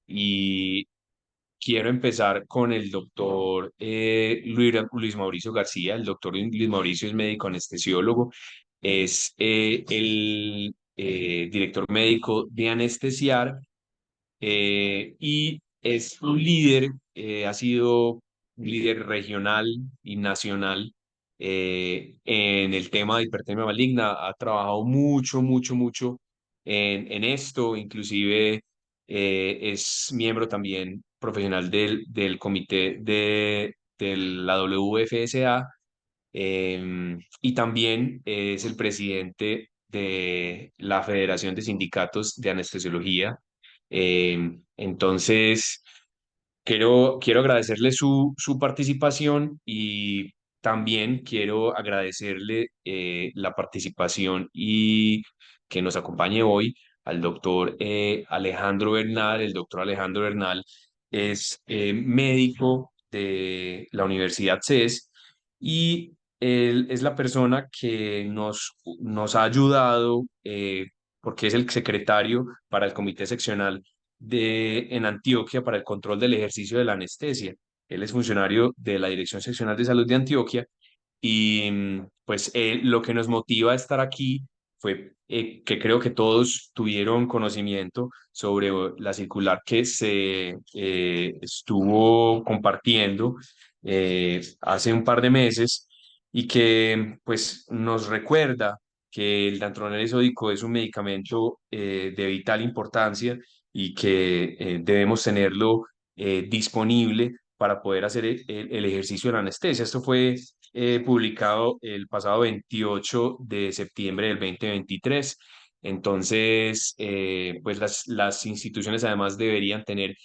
y quiero empezar con el doctor Luis Mauricio García. El doctor Luis Mauricio es médico anestesiólogo, es el director médico de Anestesiar y es un líder, ha sido un líder regional y nacional en el tema de hipertermia maligna. Ha trabajado mucho en esto, inclusive es miembro también profesional del comité de la WFSA, y también es el presidente de la Federación de Sindicatos de Anestesiología. Entonces, quiero agradecerle su participación y también quiero agradecerle la participación y que nos acompañe hoy al doctor Alejandro Bernal. El doctor Alejandro Bernal es médico de la Universidad CES y él es la persona que nos ha ayudado, porque es el secretario para el comité seccional en Antioquia para el control del ejercicio de la anestesia. Él es funcionario de la Dirección Seccional de Salud de Antioquia y pues lo que nos motiva a estar aquí fue que creo que todos tuvieron conocimiento sobre la circular que se estuvo compartiendo hace un par de meses y que pues nos recuerda que el dantrolén sódico es un medicamento de vital importancia y que debemos tenerlo disponible para poder hacer el ejercicio de la anestesia. Esto fue publicado el pasado 28 de septiembre del 2023. Entonces, pues las instituciones además deberían tener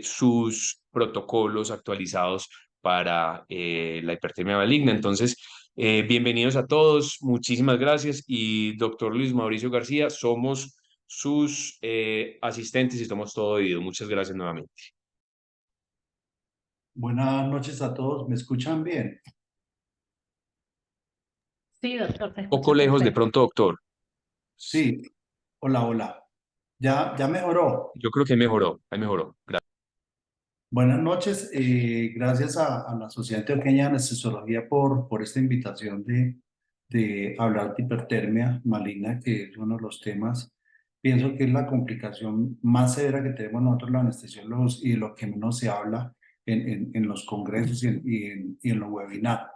sus protocolos actualizados para la hipertermia maligna. Entonces, bienvenidos a todos, muchísimas gracias y doctor Luis Mauricio García, somos sus asistentes y somos todo oído. Muchas gracias nuevamente. Buenas noches a todos, ¿me escuchan bien? Sí, doctor, se Poco escucha lejos de perfecto. pronto, doctor. Sí, hola, hola. ¿Ya mejoró? Yo creo que mejoró, ahí mejoró. Gracias. Buenas noches, gracias a la Sociedad Antioqueña de Anestesiología por esta invitación de hablar de hipertermia maligna, que es uno de los temas, pienso que es la complicación más severa que tenemos nosotros los anestesiólogos y de lo que menos se habla en los congresos y en los webinars.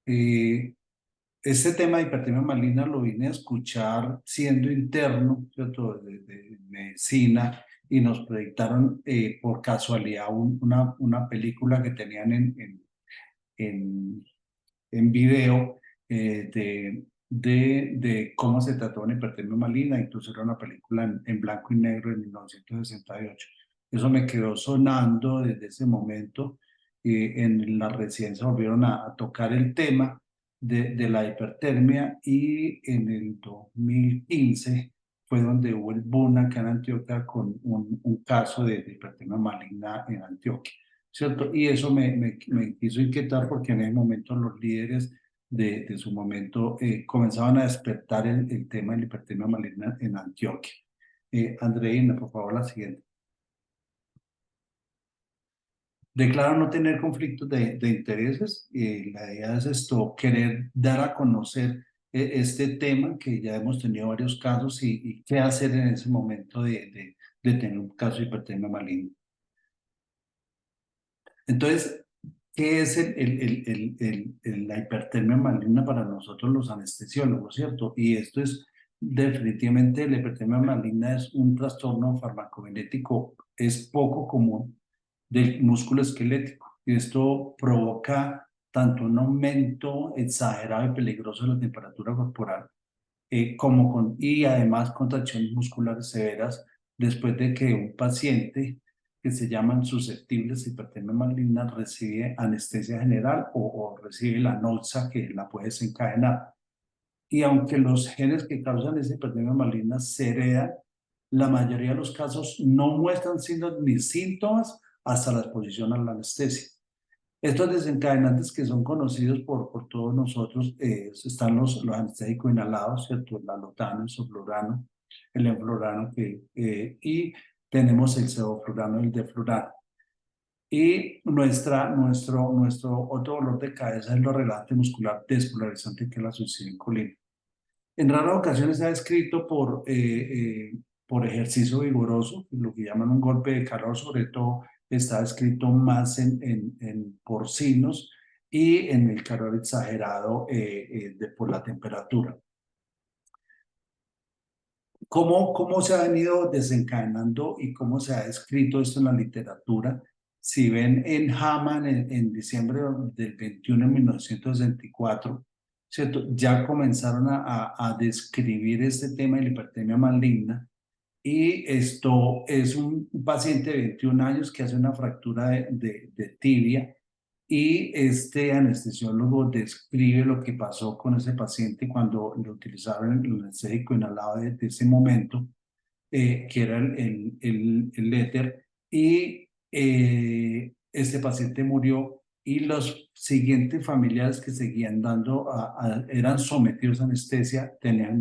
Eh, Este tema de hipertermia maligna lo vine a escuchar siendo interno, ¿cierto? De medicina, y nos proyectaron por casualidad una película que tenían en, en video de cómo se trató una hipertermia maligna. Incluso era una película en blanco y negro de 1968. Eso me quedó sonando desde ese momento. En la residencia volvieron a tocar el tema de la hipertermia, y en el 2015 fue donde hubo el boom acá en Antioquia con un caso de hipertermia maligna en Antioquia, ¿cierto? Y eso me quiso inquietar porque en ese momento los líderes de su momento comenzaban a despertar el tema de la hipertermia maligna en Antioquia. Andreina, por favor, la siguiente. Declaro no tener conflictos de intereses. La idea es esto, querer dar a conocer este tema, que ya hemos tenido varios casos, y qué hacer en ese momento de tener un caso de hipertermia maligna. Entonces, ¿qué es la hipertermia maligna para nosotros los anestesiólogos, cierto? Y esto es definitivamente, la hipertermia maligna es un trastorno farmacogenético, es poco común, del músculo esquelético. Y esto provoca tanto un aumento exagerado y peligroso de la temperatura corporal, y además contracciones musculares severas después de que un paciente, que se llaman susceptibles de hipertermia maligna, recibe anestesia general o recibe la noxa que la puede desencadenar. Y aunque los genes que causan esa hipertermia maligna se heredan, la mayoría de los casos no muestran signos ni síntomas hasta la exposición a la anestesia. Estos desencadenantes, que son conocidos por todos nosotros, están los anestésicos inhalados, ¿cierto? El alotano, el soflurano, el enflurano, y tenemos el sevoflurano y el deflurano. Y nuestro otro dolor de cabeza es lo relajante muscular despolarizante, que es la succinilcolina. En raras ocasiones se ha descrito por ejercicio vigoroso, lo que llaman un golpe de calor. Sobre todo está descrito más en porcinos y en el calor exagerado por la temperatura. ¿Cómo se ha venido desencadenando y cómo se ha descrito esto en la literatura? Si ven en Hamann en diciembre del 21 de 1964, ¿cierto? Ya comenzaron a describir este tema de la hipertermia maligna, y esto es un paciente de 21 años que hace una fractura de tibia, y este anestesiólogo describe lo que pasó con ese paciente cuando le utilizaron el anestésico inhalado de ese momento, que era el éter, y este paciente murió, y los siguientes familiares que seguían eran sometidos a anestesia, tenían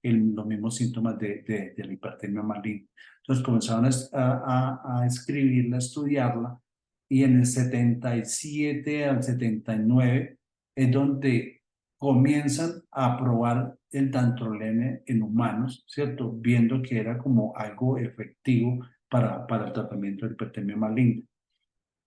los mismos síntomas de la hipertermia maligna. Entonces comenzaron a escribirla, a estudiarla, y en el 77 al 79 es donde comienzan a probar el dantrolene en humanos, ¿cierto? Viendo que era como algo efectivo para el tratamiento de hipertermia maligna.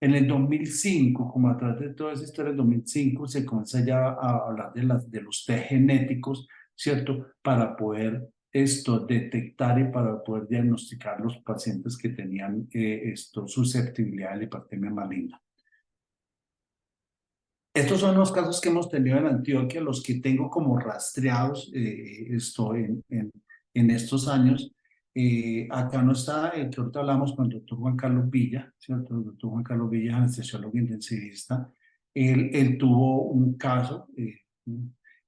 En el 2005, como a través de toda esa historia, en 2005 se comienza ya a hablar de los test genéticos, ¿cierto? Para poder detectar y para poder diagnosticar los pacientes que tenían susceptibilidad a la hipertermia maligna. Estos son los casos que hemos tenido en Antioquia, los que tengo como rastreados en estos años. Acá no está el que ahorita hablamos con el doctor Juan Carlos Villa, ¿cierto? El doctor Juan Carlos Villa, anestesiólogo intensivista. Él tuvo un caso,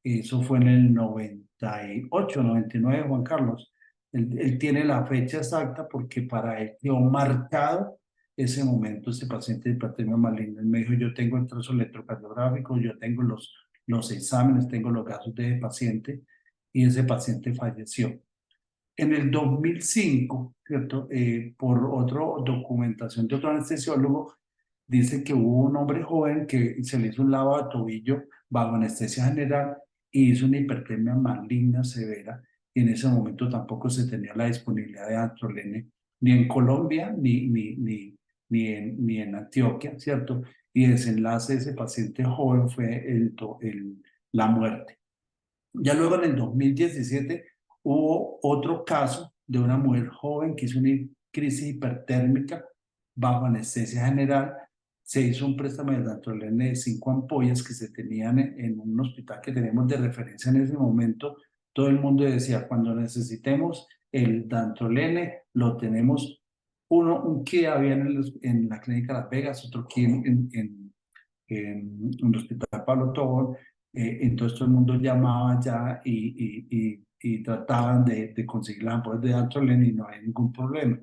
eso fue en el 98, 99, Juan Carlos. Él tiene la fecha exacta porque para él quedó marcado ese momento, este paciente de hipertermia maligna. Él me dijo: yo tengo el trazo electrocardiográfico, yo tengo los exámenes, tengo los casos de ese paciente, y ese paciente falleció. En el 2005, ¿cierto? Por otra documentación de otro anestesiólogo, dice que hubo un hombre joven que se le hizo un lavado de tobillo bajo anestesia general y hizo una hipertermia maligna severa, y en ese momento tampoco se tenía la disponibilidad de dantrolene ni en Colombia ni en Antioquia, ¿cierto? Y el desenlace de ese paciente joven fue la muerte. Ya luego en el 2017 hubo otro caso de una mujer joven que hizo una crisis hipertérmica bajo anestesia general. Se hizo un préstamo de dantrolene de 5 ampollas que se tenían en un hospital que tenemos de referencia en ese momento. Todo el mundo decía: cuando necesitemos el dantrolene, lo tenemos. Un que había en la clínica Las Vegas, otro que en el hospital Pablo Tobón. Entonces todo el mundo llamaba ya y trataban de conseguir las ampollas de dantrolene, y no hay ningún problema.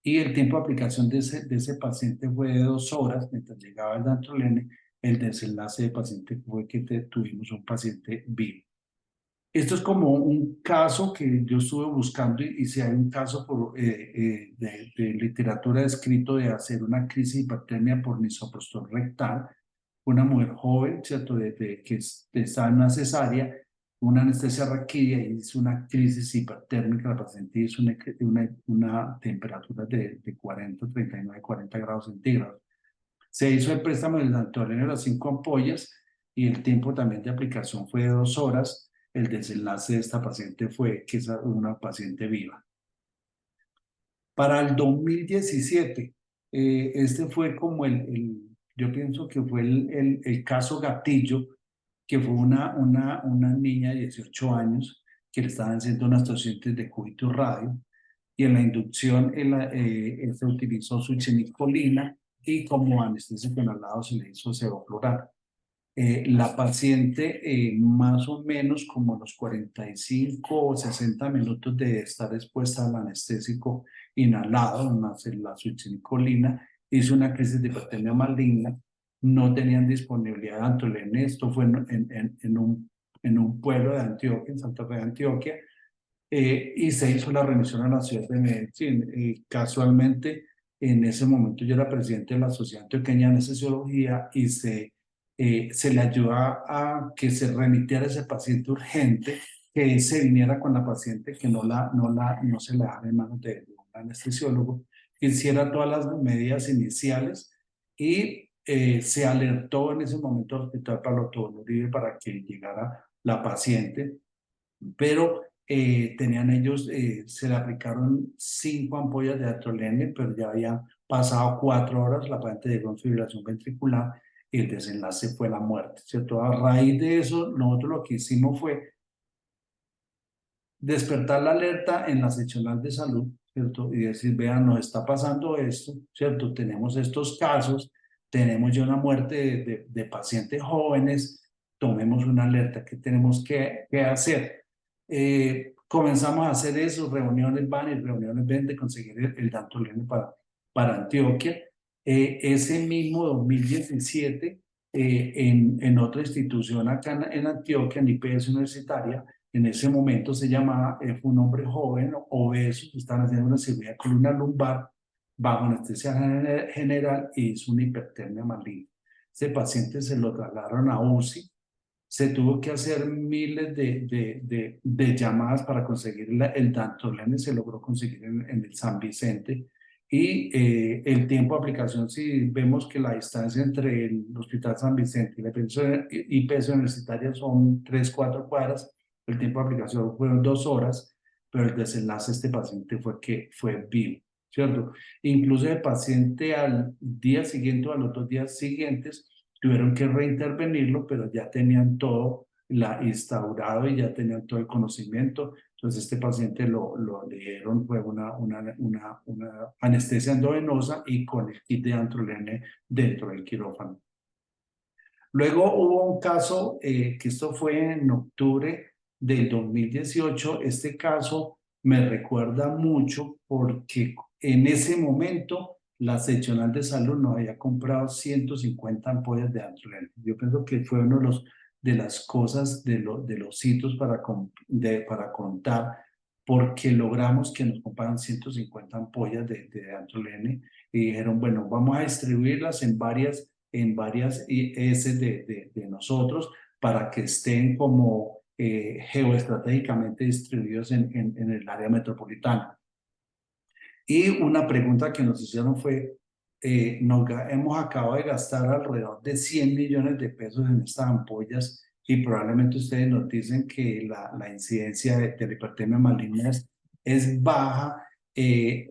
Y el tiempo de aplicación de ese paciente fue de 2 horas mientras llegaba el dantrolene. El desenlace del paciente fue que tuvimos un paciente vivo. Esto es como un caso que yo estuve buscando, y si hay un caso de literatura escrito de hacer una crisis de hipertermia por misoprostol rectal, una mujer joven, ¿cierto? Que estaba en una cesárea, una anestesia raquídea, y hizo una crisis hipertérmica. La paciente hizo una temperatura de 40, 39, 40 grados centígrados. Se hizo el préstamo del dantrolene de las 5 ampollas, y el tiempo también de aplicación fue de 2 horas. El desenlace de esta paciente fue que es una paciente viva. Para el 2017, este fue como yo pienso que fue el caso gatillo, que fue una niña de 18 años que le estaban haciendo unas pacientes de cúbito radio, y en la inducción se utilizó succinilcolina, y como anestésico inhalado se le hizo sevoflurano. La paciente, más o menos como los 45 o 60 minutos de estar expuesta al anestésico inhalado, más la succinilcolina, hizo una crisis de hipertermia maligna. No tenían disponibilidad de dantrolene. Esto fue en un pueblo de Antioquia, en Santa Fe de Antioquia. y se hizo la remisión a la ciudad de Medellín. Casualmente, en ese momento yo era presidente de la Sociedad Antioqueña de Anestesiología y se le ayuda a que se remitiera ese paciente urgente, que se viniera con la paciente, que no se la dejara en manos de un anestesiólogo, que hiciera todas las medidas iniciales y se alertó en ese momento al Hospital Pablo Tobón Uribe para que llegara la paciente, pero tenían ellos, se le aplicaron 5 ampollas de atrolene, pero ya habían pasado 4 horas, la paciente llegó en fibrilación ventricular y el desenlace fue la muerte, ¿cierto? A raíz de eso, nosotros lo que hicimos fue despertar la alerta en la seccional de salud, ¿cierto? Y decir, vean, nos está pasando esto, ¿cierto? Tenemos estos casos, tenemos ya una muerte de pacientes jóvenes, tomemos una alerta, ¿qué tenemos que hacer? Comenzamos a hacer eso, reuniones van y reuniones ven de conseguir el Dantolene para Antioquia. Ese mismo 2017, en otra institución acá en Antioquia, en IPS Universitaria, en ese momento se llamaba, fue un hombre joven, obeso, que estaban haciendo una cirugía de columna lumbar bajo anestesia general y hizo una hipertermia maligna. Ese paciente se lo trasladaron a UCI, se tuvo que hacer miles de llamadas para conseguir el Dantolene, se logró conseguir en el San Vicente. Y el tiempo de aplicación, si vemos que la distancia entre el Hospital San Vicente y la IPS universitaria son 3, 4 cuadras, el tiempo de aplicación fueron 2 horas, pero el desenlace de este paciente fue que fue vivo, ¿cierto? Incluso el paciente al día siguiente o a los 2 días siguientes tuvieron que reintervenirlo, pero ya tenían todo instaurado y ya tenían todo el conocimiento. Entonces este paciente le dieron fue una anestesia endovenosa y con el kit de Antrolene dentro del quirófano. Luego hubo un caso, que esto fue en octubre del 2018. Este caso me recuerda mucho porque en ese momento la seccional de salud nos había comprado 150 ampollas de Antrolene. Yo pienso que fue uno de las cosas, de los hitos para contar, porque logramos que nos compraran 150 ampollas de Antrolene y dijeron, bueno, vamos a distribuirlas en varias IS de nosotros para que estén como geoestratégicamente distribuidos en el área metropolitana. Y una pregunta que nos hicieron fue, hemos acabado de gastar alrededor de 100 millones de pesos en estas ampollas y probablemente ustedes nos dicen que la incidencia de la hipertermia maligna es baja,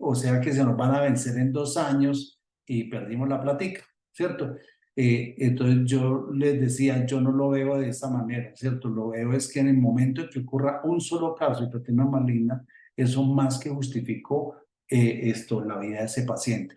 o sea que se nos van a vencer en 2 años y perdimos la platica, ¿cierto? Entonces yo les decía, yo no lo veo de esa manera, ¿cierto? Lo veo es que en el momento en que ocurra un solo caso de hipertermia maligna, eso más que justificó la vida de ese paciente.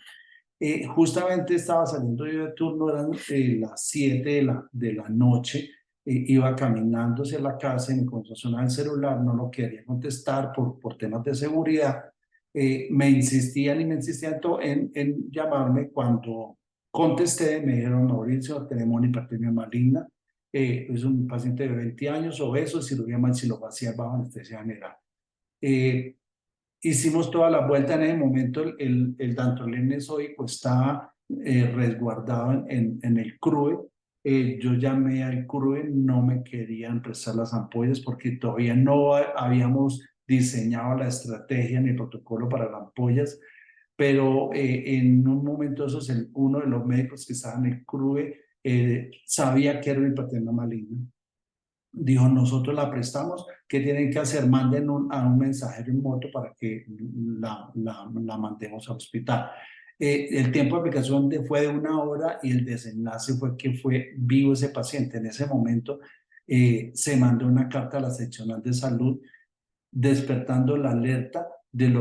Justamente estaba saliendo yo de turno, eran las 7 de la noche, iba caminando hacia la casa y me comenzó a sonar el celular, no lo quería contestar por temas de seguridad. Me insistían y me insistían en llamarme. Cuando contesté me dijeron, Mauricio, tenemos una hipertermia maligna, es un paciente de 20 años, obeso, cirugía maxilofacial bajo anestesia general. Hicimos toda la vuelta. En ese momento el Dantolene sódico estaba resguardado en el CRUE. Yo llamé al CRUE, no me querían prestar las ampollas porque todavía no habíamos diseñado la estrategia ni el protocolo para las ampollas, pero en un momento esos, uno de los médicos que estaba en el CRUE sabía que era una hipertensión maligna. Dijo, nosotros la prestamos, ¿qué tienen que hacer? Manden a un mensajero en moto para que la mandemos al hospital. El tiempo de aplicación fue de 1 hora y el desenlace fue que fue vivo ese paciente. En ese momento se mandó una carta a la seccional de salud despertando la alerta de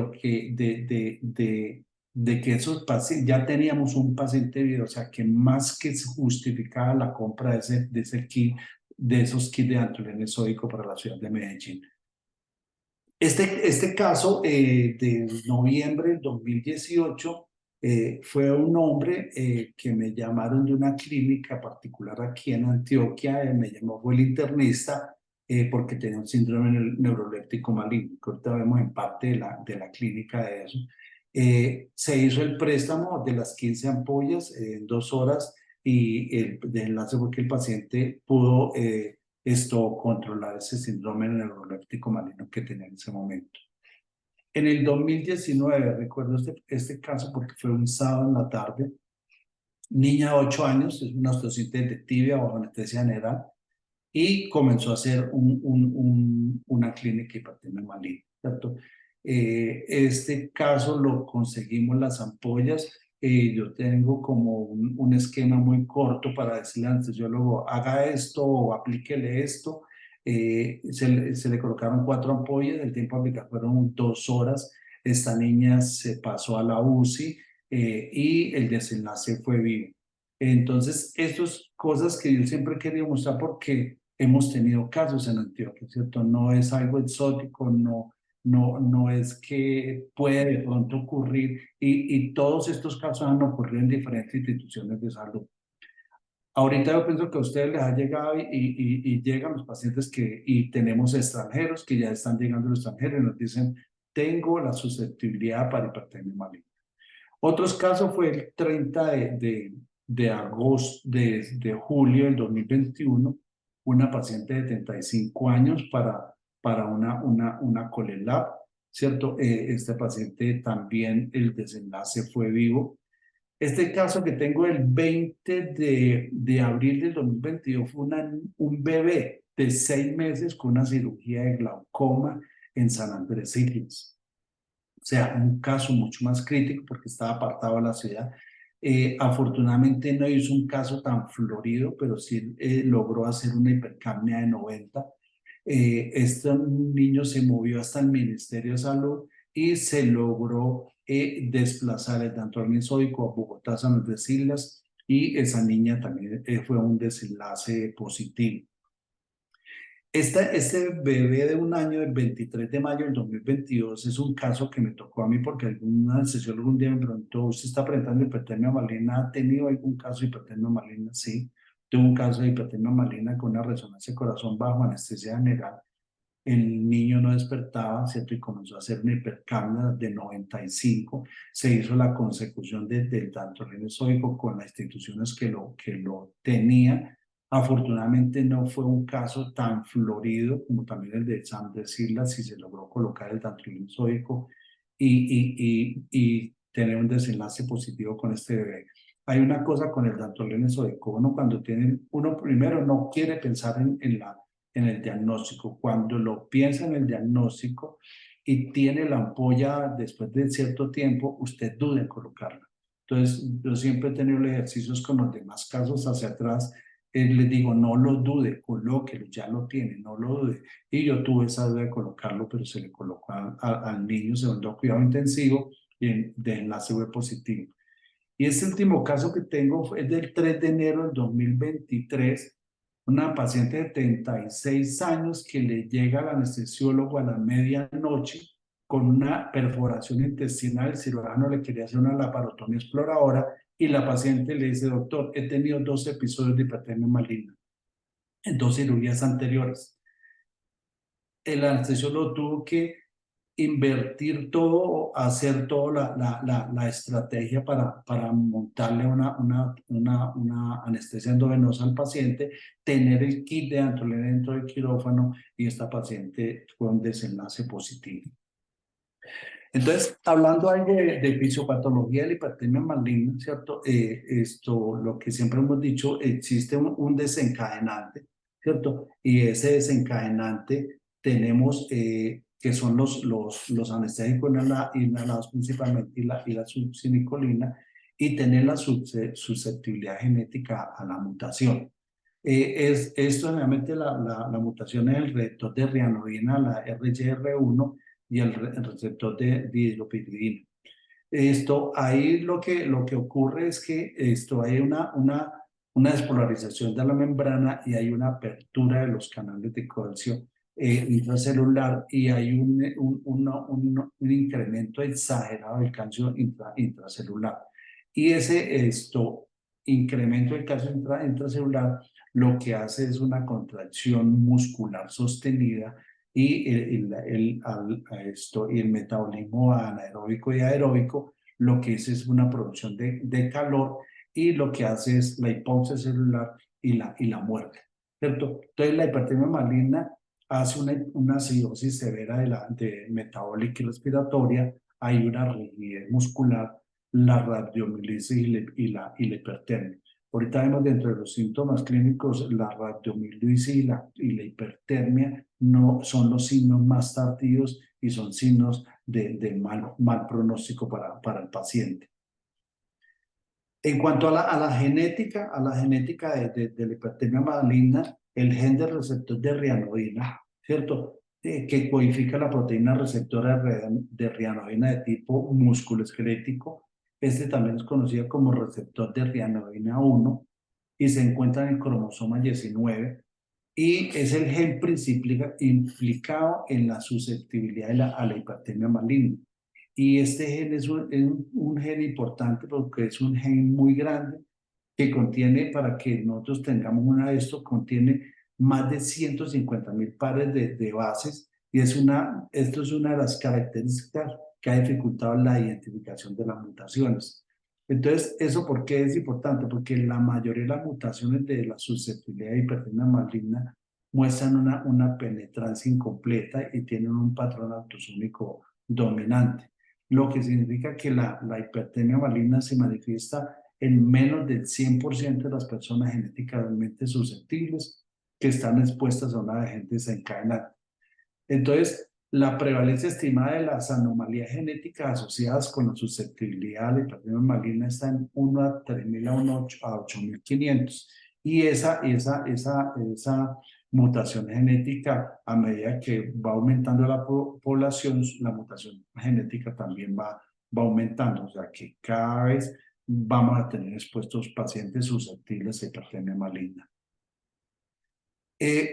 que esos pacientes, ya teníamos un paciente vivo, o sea que más que justificaba la compra de ese kit, de esos kits de Dantolene sódico para la ciudad de Medellín. Este caso de noviembre del 2018 fue un hombre que me llamaron de una clínica particular aquí en Antioquia, me llamó, fue el internista, porque tenía un síndrome neuroléptico maligno, que ahorita vemos en parte de la clínica de eso. Se hizo el préstamo de las 15 ampollas en 2 horas y el desenlace fue que el paciente pudo controlar ese síndrome neuroléptico maligno que tenía en ese momento. En el 2019, recuerdo este caso porque fue un sábado en la tarde, niña de 8 años, es una osteocintes de tibia bajo anestesia general, y comenzó a hacer una clínica hipertermia maligna, ¿cierto? Este caso lo conseguimos las ampollas. Yo tengo como un esquema muy corto para decirle al anestesiólogo, haga esto o aplíquele esto. Se le colocaron 4 ampollas, el tiempo aplicado fueron 2 horas. Esta niña se pasó a la UCI y el desenlace fue vivo. Entonces, estas cosas que yo siempre he querido mostrar porque hemos tenido casos en Antioquia, ¿cierto? No es algo exótico, no es que puede de pronto ocurrir y todos estos casos han ocurrido en diferentes instituciones de salud. Ahorita yo pienso que a ustedes les ha llegado y llegan los pacientes y tenemos extranjeros que ya están llegando los extranjeros y nos dicen, tengo la susceptibilidad para hipertermia maligna. Otros casos fue el 30 de agosto, de julio del 2021, una paciente de 35 años para una Colelab, ¿cierto? Este paciente también el desenlace fue vivo. Este caso que tengo el 20 de abril del 2022 fue un bebé de 6 meses con una cirugía de glaucoma en San Andrés Islas. O sea, un caso mucho más crítico porque estaba apartado de la ciudad. Afortunadamente no hizo un caso tan florido, pero sí logró hacer una hipercapnia de 90. Este niño se movió hasta el Ministerio de Salud y se logró desplazar el dantrolén sódico a Bogotá, San Andrés Islas, y esa niña también fue un desenlace positivo. Este bebé de 1 año, el 23 de mayo del 2022, es un caso que me tocó a mí porque algún anestesiólogo un día me preguntó, ¿usted está presentando hipertermia maligna? ¿Ha tenido algún caso de hipertermia maligna? Sí, tuve un caso de hipertermia maligna con una resonancia de corazón bajo anestesia general. El niño no despertaba, ¿cierto? Y comenzó a hacer una hipercapnia de 95. Se hizo la consecución del dantrolén sódico con las instituciones que lo tenían. Afortunadamente no fue un caso tan florido como también el de San de Islas, y se logró colocar el dantrolén sódico y tener un desenlace positivo con este bebé. Hay una cosa con el dantrolén sódico, uno primero no quiere pensar en el diagnóstico. Cuando lo piensa en el diagnóstico y tiene la ampolla después de cierto tiempo, usted duda en colocarla. Entonces, yo siempre he tenido ejercicios con los demás casos hacia atrás. Les digo, no lo dude, colóquelo, ya lo tiene, no lo dude. Y yo tuve esa duda de colocarlo, pero se le colocó al niño segundo cuidado intensivo y de enlace fue positivo. Y este último caso que tengo es del 3 de enero del 2023, una paciente de 36 años que le llega al anestesiólogo a la medianoche con una perforación intestinal. El cirujano le quería hacer una laparotomía exploradora y la paciente le dice, doctor, he tenido 2 episodios de hipertermia maligna en 2 cirugías anteriores. El anestesiólogo tuvo que invertir todo, hacer toda la estrategia para montarle una anestesia endovenosa al paciente, tener el kit de dantrolén dentro del quirófano, y esta paciente fue un desenlace positivo. Entonces, hablando algo de fisiopatología de la hipertermia maligna, ¿cierto? Lo que siempre hemos dicho, existe un desencadenante, ¿cierto? Y ese desencadenante tenemos que son los anestésicos inhalados principalmente y la succinicolina, y tener la susceptibilidad genética a la mutación. Esto realmente la mutación es el receptor de rianodina, la RYR1, y el receptor de dihidropiridina. Ahí lo que ocurre es que hay una despolarización de la membrana y hay una apertura de los canales de calcio intracelular, y hay un incremento exagerado del calcio intracelular. Y incremento del calcio intracelular, lo que hace es una contracción muscular sostenida y y el metabolismo anaeróbico y aeróbico lo que es una producción de calor y lo que hace es la hipoxia celular y la muerte, ¿cierto? Entonces la hipertermia maligna hace una acidosis severa de metabólica y respiratoria, hay una rigidez muscular, la radiomielitis y la hipertermia. Ahorita vemos dentro de los síntomas clínicos, la radiomielitis y la hipertermia no son los signos más tardíos y son signos de mal pronóstico para el paciente. En cuanto a la genética de la hipertermia maligna, el gen del receptor de rianoína, ¿cierto? Que codifica la proteína receptora de rianoína de tipo musculoesquelético. Este también es conocido como receptor de rianoína 1 y se encuentra en el cromosoma 19 y es el gen principal implicado en la susceptibilidad a la hipertermia maligna. Y este gen es un gen importante porque es un gen muy grande que contiene, para que nosotros tengamos una de estos, contiene más de 150.000 pares de bases y esto es una de las características que ha dificultado la identificación de las mutaciones. Entonces, ¿eso por qué es importante? Porque la mayoría de las mutaciones de la susceptibilidad de hipertermia maligna muestran una penetrancia incompleta y tienen un patrón autosómico dominante, lo que significa que la hipertermia maligna se manifiesta en menos del 100% de las personas genéticamente susceptibles que están expuestas a una agente desencadenante. Entonces, la prevalencia estimada de las anomalías genéticas asociadas con la susceptibilidad a la hipertermia maligna está en 1 a 3.000 a 8.500. Y esa mutación genética, a medida que va aumentando la población, la mutación genética también va aumentando. O sea que cada vez vamos a tener expuestos pacientes susceptibles a hipertermia maligna.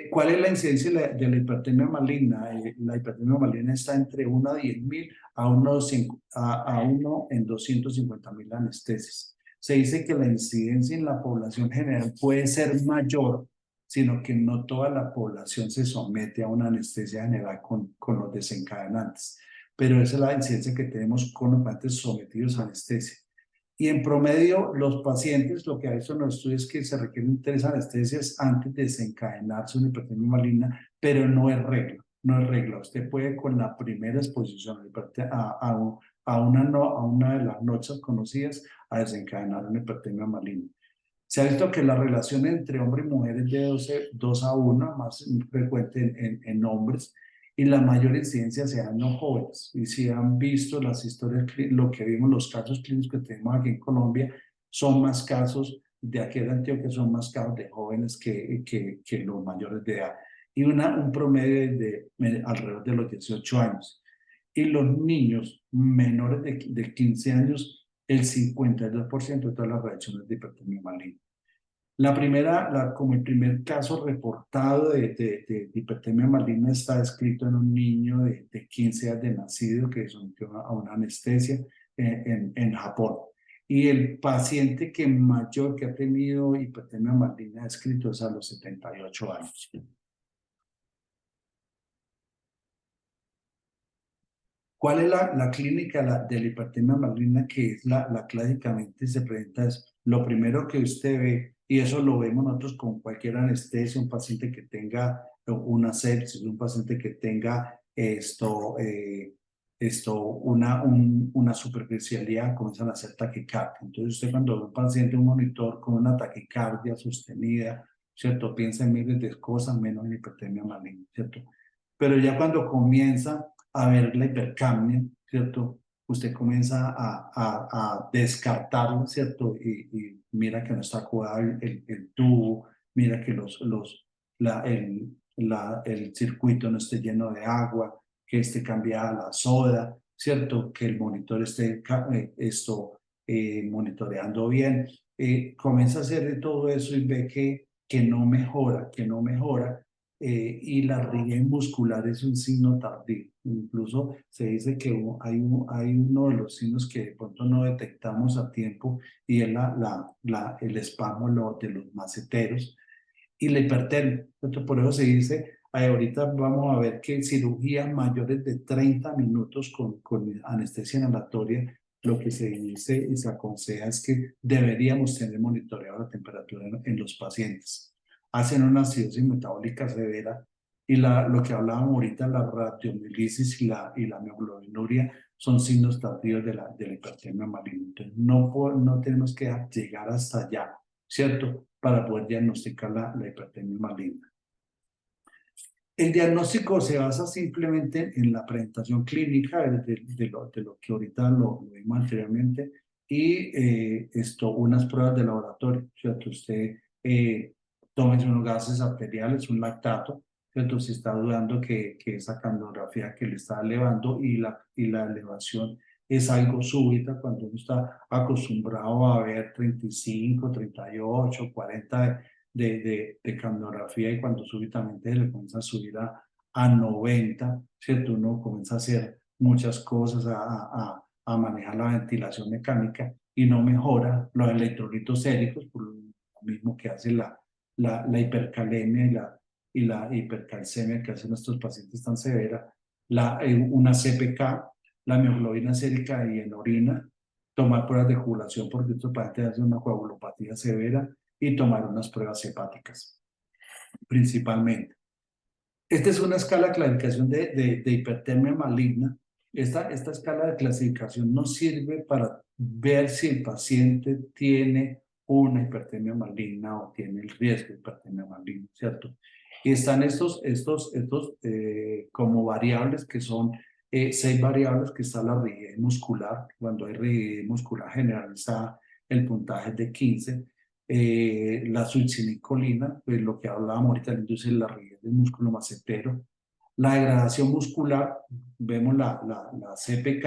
¿Cuál es la incidencia de la hipertermia maligna? La hipertermia maligna está entre 1 a 10.000 a 1 en 250.000 anestesias. Se dice que la incidencia en la población general puede ser mayor, sino que no toda la población se somete a una anestesia general con los desencadenantes. Pero esa es la incidencia que tenemos con los pacientes sometidos a anestesia. Y en promedio, los pacientes, lo que ha visto en los estudios es que se requieren 3 anestesias antes de desencadenarse una hipertermia maligna, pero no es regla, no es regla. Usted puede con la primera exposición a una de las noches conocidas a desencadenar una hipertermia maligna. Se ha visto que la relación entre hombre y mujer es de 2 a 1, más frecuente en hombres, y la mayor incidencia se da en los jóvenes. Y si han visto las historias, lo que vimos, los casos clínicos que tenemos aquí en Colombia, son más casos de aquí de Antioquia, son más casos de jóvenes que los mayores de edad. Y un promedio de alrededor de los 18 años. Y los niños menores de 15 años, el 52% de todas las reacciones de hipertermia maligna. Como el primer caso reportado de hipertermia maligna está descrito en un niño de 15 días de nacido que sometió a una anestesia en Japón. Y el paciente mayor que ha tenido hipertermia maligna descrito es a los 78 años. ¿Cuál es la clínica de la hipertermia maligna? Que es la clásicamente se presenta, es lo primero que usted ve, y eso lo vemos nosotros con cualquier anestesia, un paciente que tenga una sepsis, un paciente que tenga una superficialidad, comienzan a hacer taquicardia. Entonces usted cuando ve un paciente, un monitor con una taquicardia sostenida, ¿cierto? Piensa en miles de cosas menos en hipertermia maligna, ¿cierto? Pero ya cuando comienza a ver la hipercapnia, ¿cierto? Usted comienza a descartarlo, ¿cierto? Y mira que no está acomodado el tubo, mira que el circuito no esté lleno de agua, que esté cambiada la soda, ¿cierto? Que el monitor esté monitoreando bien. Comienza a hacer de todo eso y ve que no mejora, y la rigidez muscular es un signo tardío. Incluso se dice que hay uno de los signos que de pronto no detectamos a tiempo y es el espasmo de los maceteros y la hipertermia. Entonces, por eso se dice, ahorita vamos a ver que cirugías mayores de 30 minutos con anestesia inhalatoria, lo que se dice y se aconseja es que deberíamos tener monitoreado la temperatura en los pacientes. Hacen una acidosis metabólica severa y lo que hablábamos ahorita, la radiomielitis y la mioglobinuria son signos tardíos de la hipertermia maligna. Entonces, no tenemos que llegar hasta allá, ¿cierto? Para poder diagnosticar la hipertermia maligna. El diagnóstico se basa simplemente en la presentación clínica de lo que ahorita lo vimos anteriormente y unas pruebas de laboratorio, ¿cierto? Usted tome unos gases arteriales, un lactato, ¿cierto? Si está dudando que esa canografía que le está elevando y la elevación es algo súbita cuando uno está acostumbrado a ver 35, 38, 40 de capnografía y cuando súbitamente se le comienza a subir a 90, ¿cierto? Uno comienza a hacer muchas cosas, a manejar la ventilación mecánica y no mejora los electrolitos séricos, por lo mismo que hace la hipercalemia y la hipercalcemia que hacen estos pacientes tan severa, una CPK, la mioglobina sérica y en orina, tomar pruebas de coagulación porque estos pacientes hacen una coagulopatía severa y tomar unas pruebas hepáticas, principalmente. Esta es una escala de clasificación de hipertermia maligna. Esta escala de clasificación nos sirve para ver si el paciente tiene una hipertermia maligna o tiene el riesgo de hipertermia maligna, ¿cierto? Y están estos como variables que son 6 variables, que está la rigidez muscular. Cuando hay rigidez muscular generalizada, el puntaje es de 15. La succinicolina, pues lo que hablábamos ahorita, entonces la rigidez del músculo macetero, la degradación muscular, vemos la CPK,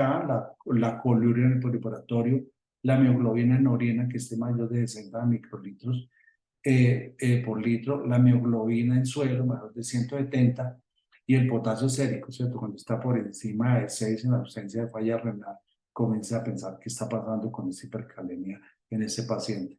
la coluria en el periporatorio, la mioglobina en orina que esté mayor de 60 microlitros por litro, la mioglobina en suelo mayor de 170 y el potasio sérico, ¿cierto? Cuando está por encima de 6 en la ausencia de falla renal, comienza a pensar qué está pasando con esa hipercalemia en ese paciente.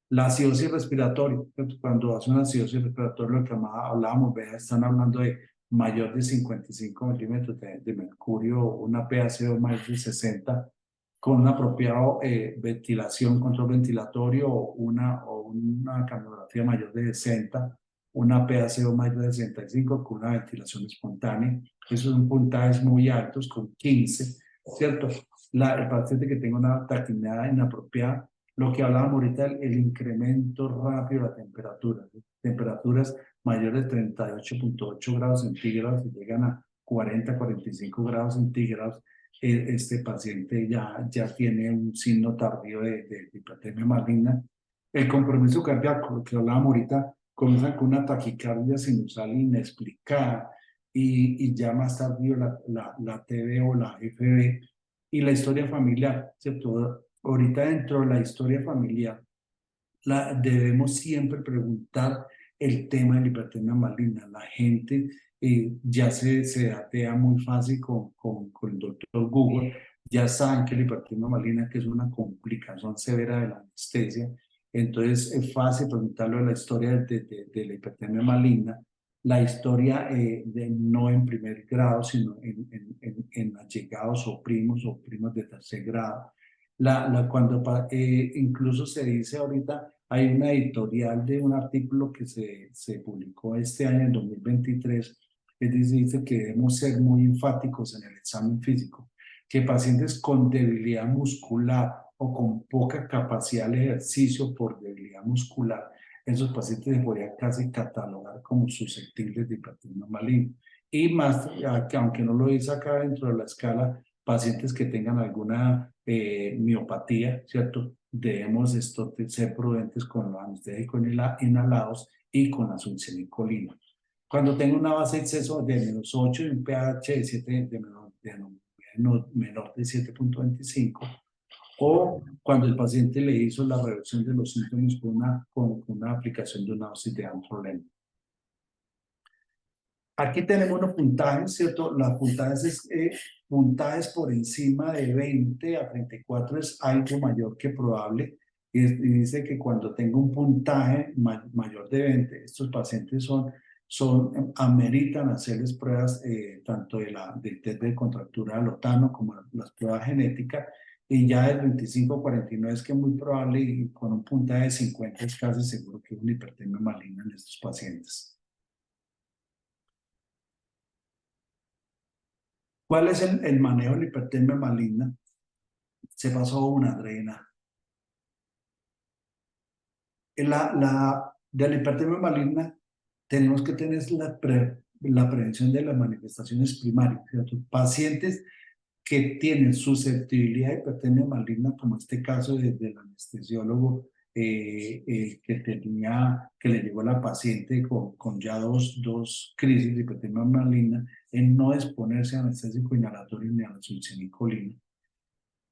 La acidosis respiratoria, cuando hace una acidosis respiratoria, lo que más hablábamos, vea, están hablando de mayor de 55 milímetros de mercurio, una PaCO mayor de 60, con una apropiada ventilación, control ventilatorio o una capnografía mayor de 60, una PaCO mayor de 65 con una ventilación espontánea. Esos son puntajes muy altos, con 15, ¿cierto? El paciente que tenga una taquimia inapropiada, lo que hablábamos ahorita, el incremento rápido de la temperatura, ¿sí? Temperaturas mayores de 38.8 grados centígrados y llegan a 40, 45 grados centígrados, este paciente ya tiene un signo tardío de hipertermia maligna. El compromiso cardíaco, lo que hablábamos ahorita, comienza con una taquicardia sinusal inexplicada y ya más tardío la TB o la FB y la historia familiar, ¿cierto? Ahorita dentro de la historia familiar, debemos siempre preguntar el tema de la hipertermia maligna. La gente ya se datea muy fácil con el doctor Google, ya saben que la hipertermia maligna que es una complicación severa de la anestesia, entonces es fácil preguntarle la historia de la hipertermia maligna, la historia no en primer grado, sino en allegados o primos de tercer grado. Incluso se dice ahorita, hay una editorial de un artículo que se publicó este año, en 2023, que dice que debemos ser muy enfáticos en el examen físico, que pacientes con debilidad muscular o con poca capacidad de ejercicio por debilidad muscular, esos pacientes se podrían casi catalogar como susceptibles de hipertensión maligna. Y más, que aunque no lo dice acá dentro de la escala, pacientes que tengan alguna miopatía, ¿cierto? Debemos ser prudentes con los anestésicos inhalados y con la succinicolina. Cuando tengo una base de exceso de -8 y un pH de 7, menor de 7.25, o cuando el paciente le hizo la reversión de los síntomas con una aplicación de una dosis de antroleno. Aquí tenemos unos puntajes, ¿cierto? Las puntajes es, puntajes por encima de 20 a 34 es algo mayor que probable. Y dice que cuando tenga un puntaje mayor de 20, estos pacientes ameritan hacerles pruebas tanto del test de contractura al otano como las pruebas genéticas. Y ya del 25 a 49 es que es muy probable y con un puntaje de 50 es casi seguro que es una hipertermia maligna en estos pacientes. ¿Cuál es el manejo de la hipertermia maligna? Se pasó una adrena. De la hipertermia maligna tenemos que tener la prevención de las manifestaciones primarias, ¿cierto? Pacientes que tienen susceptibilidad a hipertermia maligna, como este caso del anestesiólogo que le llegó a la paciente con ya dos crisis de hipertermia maligna, en no exponerse a anestésico inhalatorio ni a la sulfenicolina.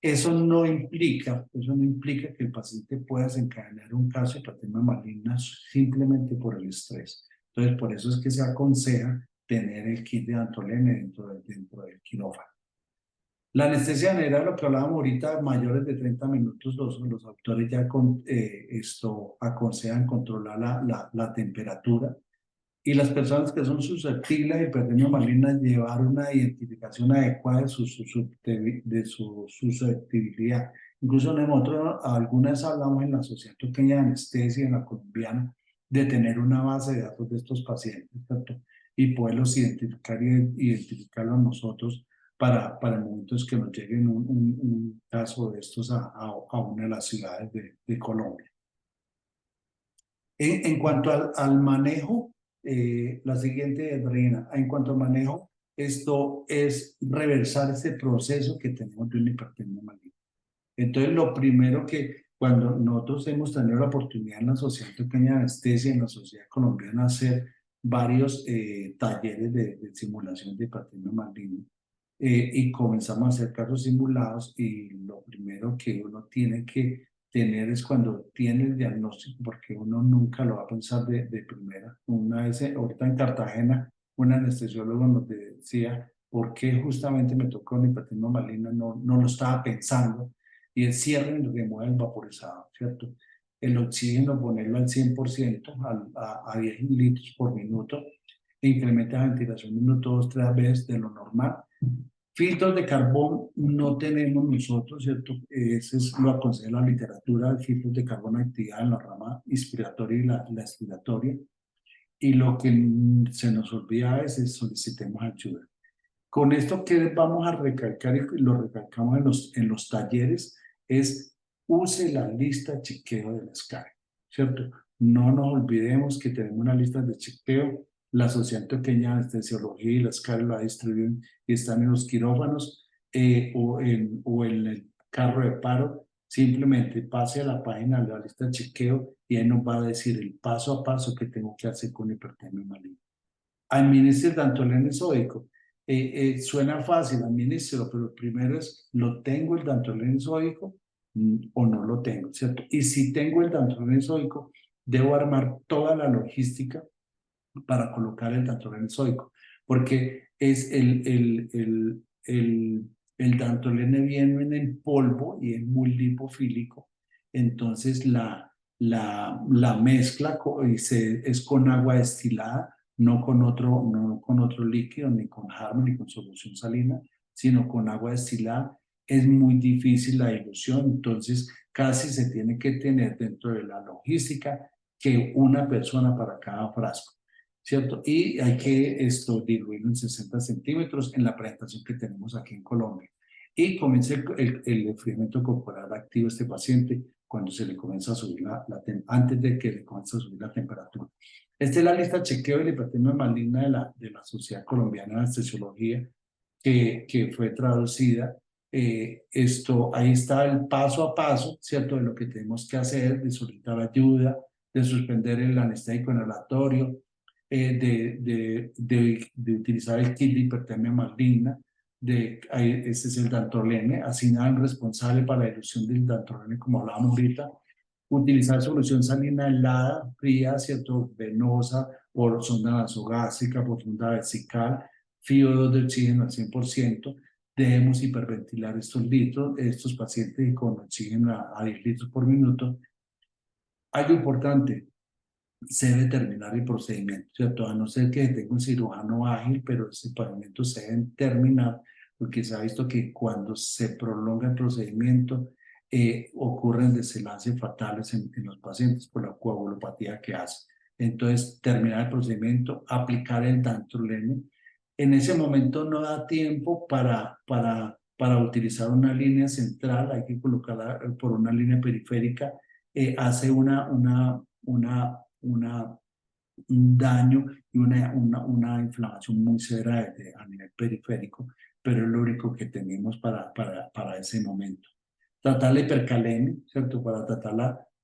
Eso no implica que el paciente pueda desencadenar un caso de hipertermia maligna simplemente por el estrés. Entonces, por eso es que se aconseja tener el kit de Dantolene dentro del quirófano. La anestesia general, lo que hablábamos ahorita, mayores de 30 minutos, los autores ya aconsejan controlar la temperatura. Y las personas que son susceptibles a hipertermia maligna llevar una identificación adecuada de su susceptibilidad. Incluso nosotros algunas hablamos en la Sociedad Pequeña de Anestesia, en la colombiana, de tener una base de datos de estos pacientes, ¿cierto? Y poderlos identificar y identificarlos nosotros para momentos que nos lleguen un caso de estos a una de las ciudades de Colombia. En cuanto al manejo, la siguiente es, Reina, en cuanto al manejo, esto es reversar este proceso que tenemos de una hipertermia maligna. Entonces, lo primero que cuando nosotros hemos tenido la oportunidad en la Sociedad Pequeña de Anestesia, en la Sociedad Colombiana, hacer varios talleres de simulación de hipertermia maligna, y comenzamos a hacer casos simulados y lo primero que uno tiene que tener es cuando tiene el diagnóstico, porque uno nunca lo va a pensar de primera. Una vez, ahorita en Cartagena, un anestesiólogo nos decía por qué justamente me tocó una hipertermia maligna, no lo estaba pensando, y el cierre y remueve el vaporizado, ¿cierto? El oxígeno, ponerlo al 100%, a 10 litros por minuto, e incrementa la ventilación minuto 2, 3 veces de lo normal. Filtros de carbón no tenemos nosotros, ¿cierto? Ese es lo aconseja la literatura, filtros de carbón actividad en la rama inspiratoria y la expiratoria. Y lo que se nos olvida es solicitemos ayuda. Con esto que vamos a recalcar y lo recalcamos en los talleres es use la lista de chequeo del SCARE, ¿cierto? No nos olvidemos que tenemos una lista de chequeo. La Sociedad Pequeña de Anestesiología y la SCARE la distribuyen y están en los quirófanos o en el carro de paro. Simplemente pase a la página de la lista de chequeo y ahí nos va a decir el paso a paso que tengo que hacer con hipertermia maligna. Administre el Dantolene sódico. Suena fácil, administro, pero el primero es, ¿lo tengo el Dantolene sódico o no lo tengo? ¿Cierto? Y si tengo el Dantolene sódico, debo armar toda la logística para colocar el Dantolene sódico, porque es el Dantolene viene en polvo y es muy lipofílico, entonces la mezcla es con agua destilada, no con otro líquido, ni con jarmo, ni con solución salina, sino con agua destilada. Es muy difícil la dilución, entonces casi se tiene que tener dentro de la logística que una persona para cada frasco, ¿cierto? Y hay que diluirlo en 60 centímetros en la presentación que tenemos aquí en Colombia. Y comienza el enfriamiento corporal activo a este paciente cuando se le comienza a subir antes de que le comience a subir la temperatura. Esta es la lista de chequeo de la hipertermia maligna de la Sociedad Colombiana de Anestesiología que fue traducida. Ahí está el paso a paso, ¿cierto? De lo que tenemos que hacer, de solicitar ayuda, de suspender el anestésico inhalatorio, de utilizar el kit de hipertermia maligna, ese es el Dantolene, asignar al responsable para la dilución del Dantolene, como hablábamos ahorita, utilizar solución salina helada, fría, ¿cierto? Venosa por sonda nasogástrica, por sonda vesical, FiO2 de oxígeno al 100%, debemos hiperventilar estos pacientes con oxígeno a 10 litros por minuto. Algo importante, se debe terminar el procedimiento, ¿cierto? A no ser que tenga un cirujano ágil, pero ese procedimiento se debe terminar, porque se ha visto que cuando se prolonga el procedimiento, ocurren desenlaces fatales en los pacientes por la coagulopatía que hace. Entonces, terminar el procedimiento, aplicar el dantrolene. En ese momento no da tiempo para utilizar una línea central, hay que colocarla por una línea periférica, hace un daño y una inflamación muy severa a nivel periférico, pero es lo único que tenemos para ese momento. Tratar la hipercalemia, ¿cierto? Para tratar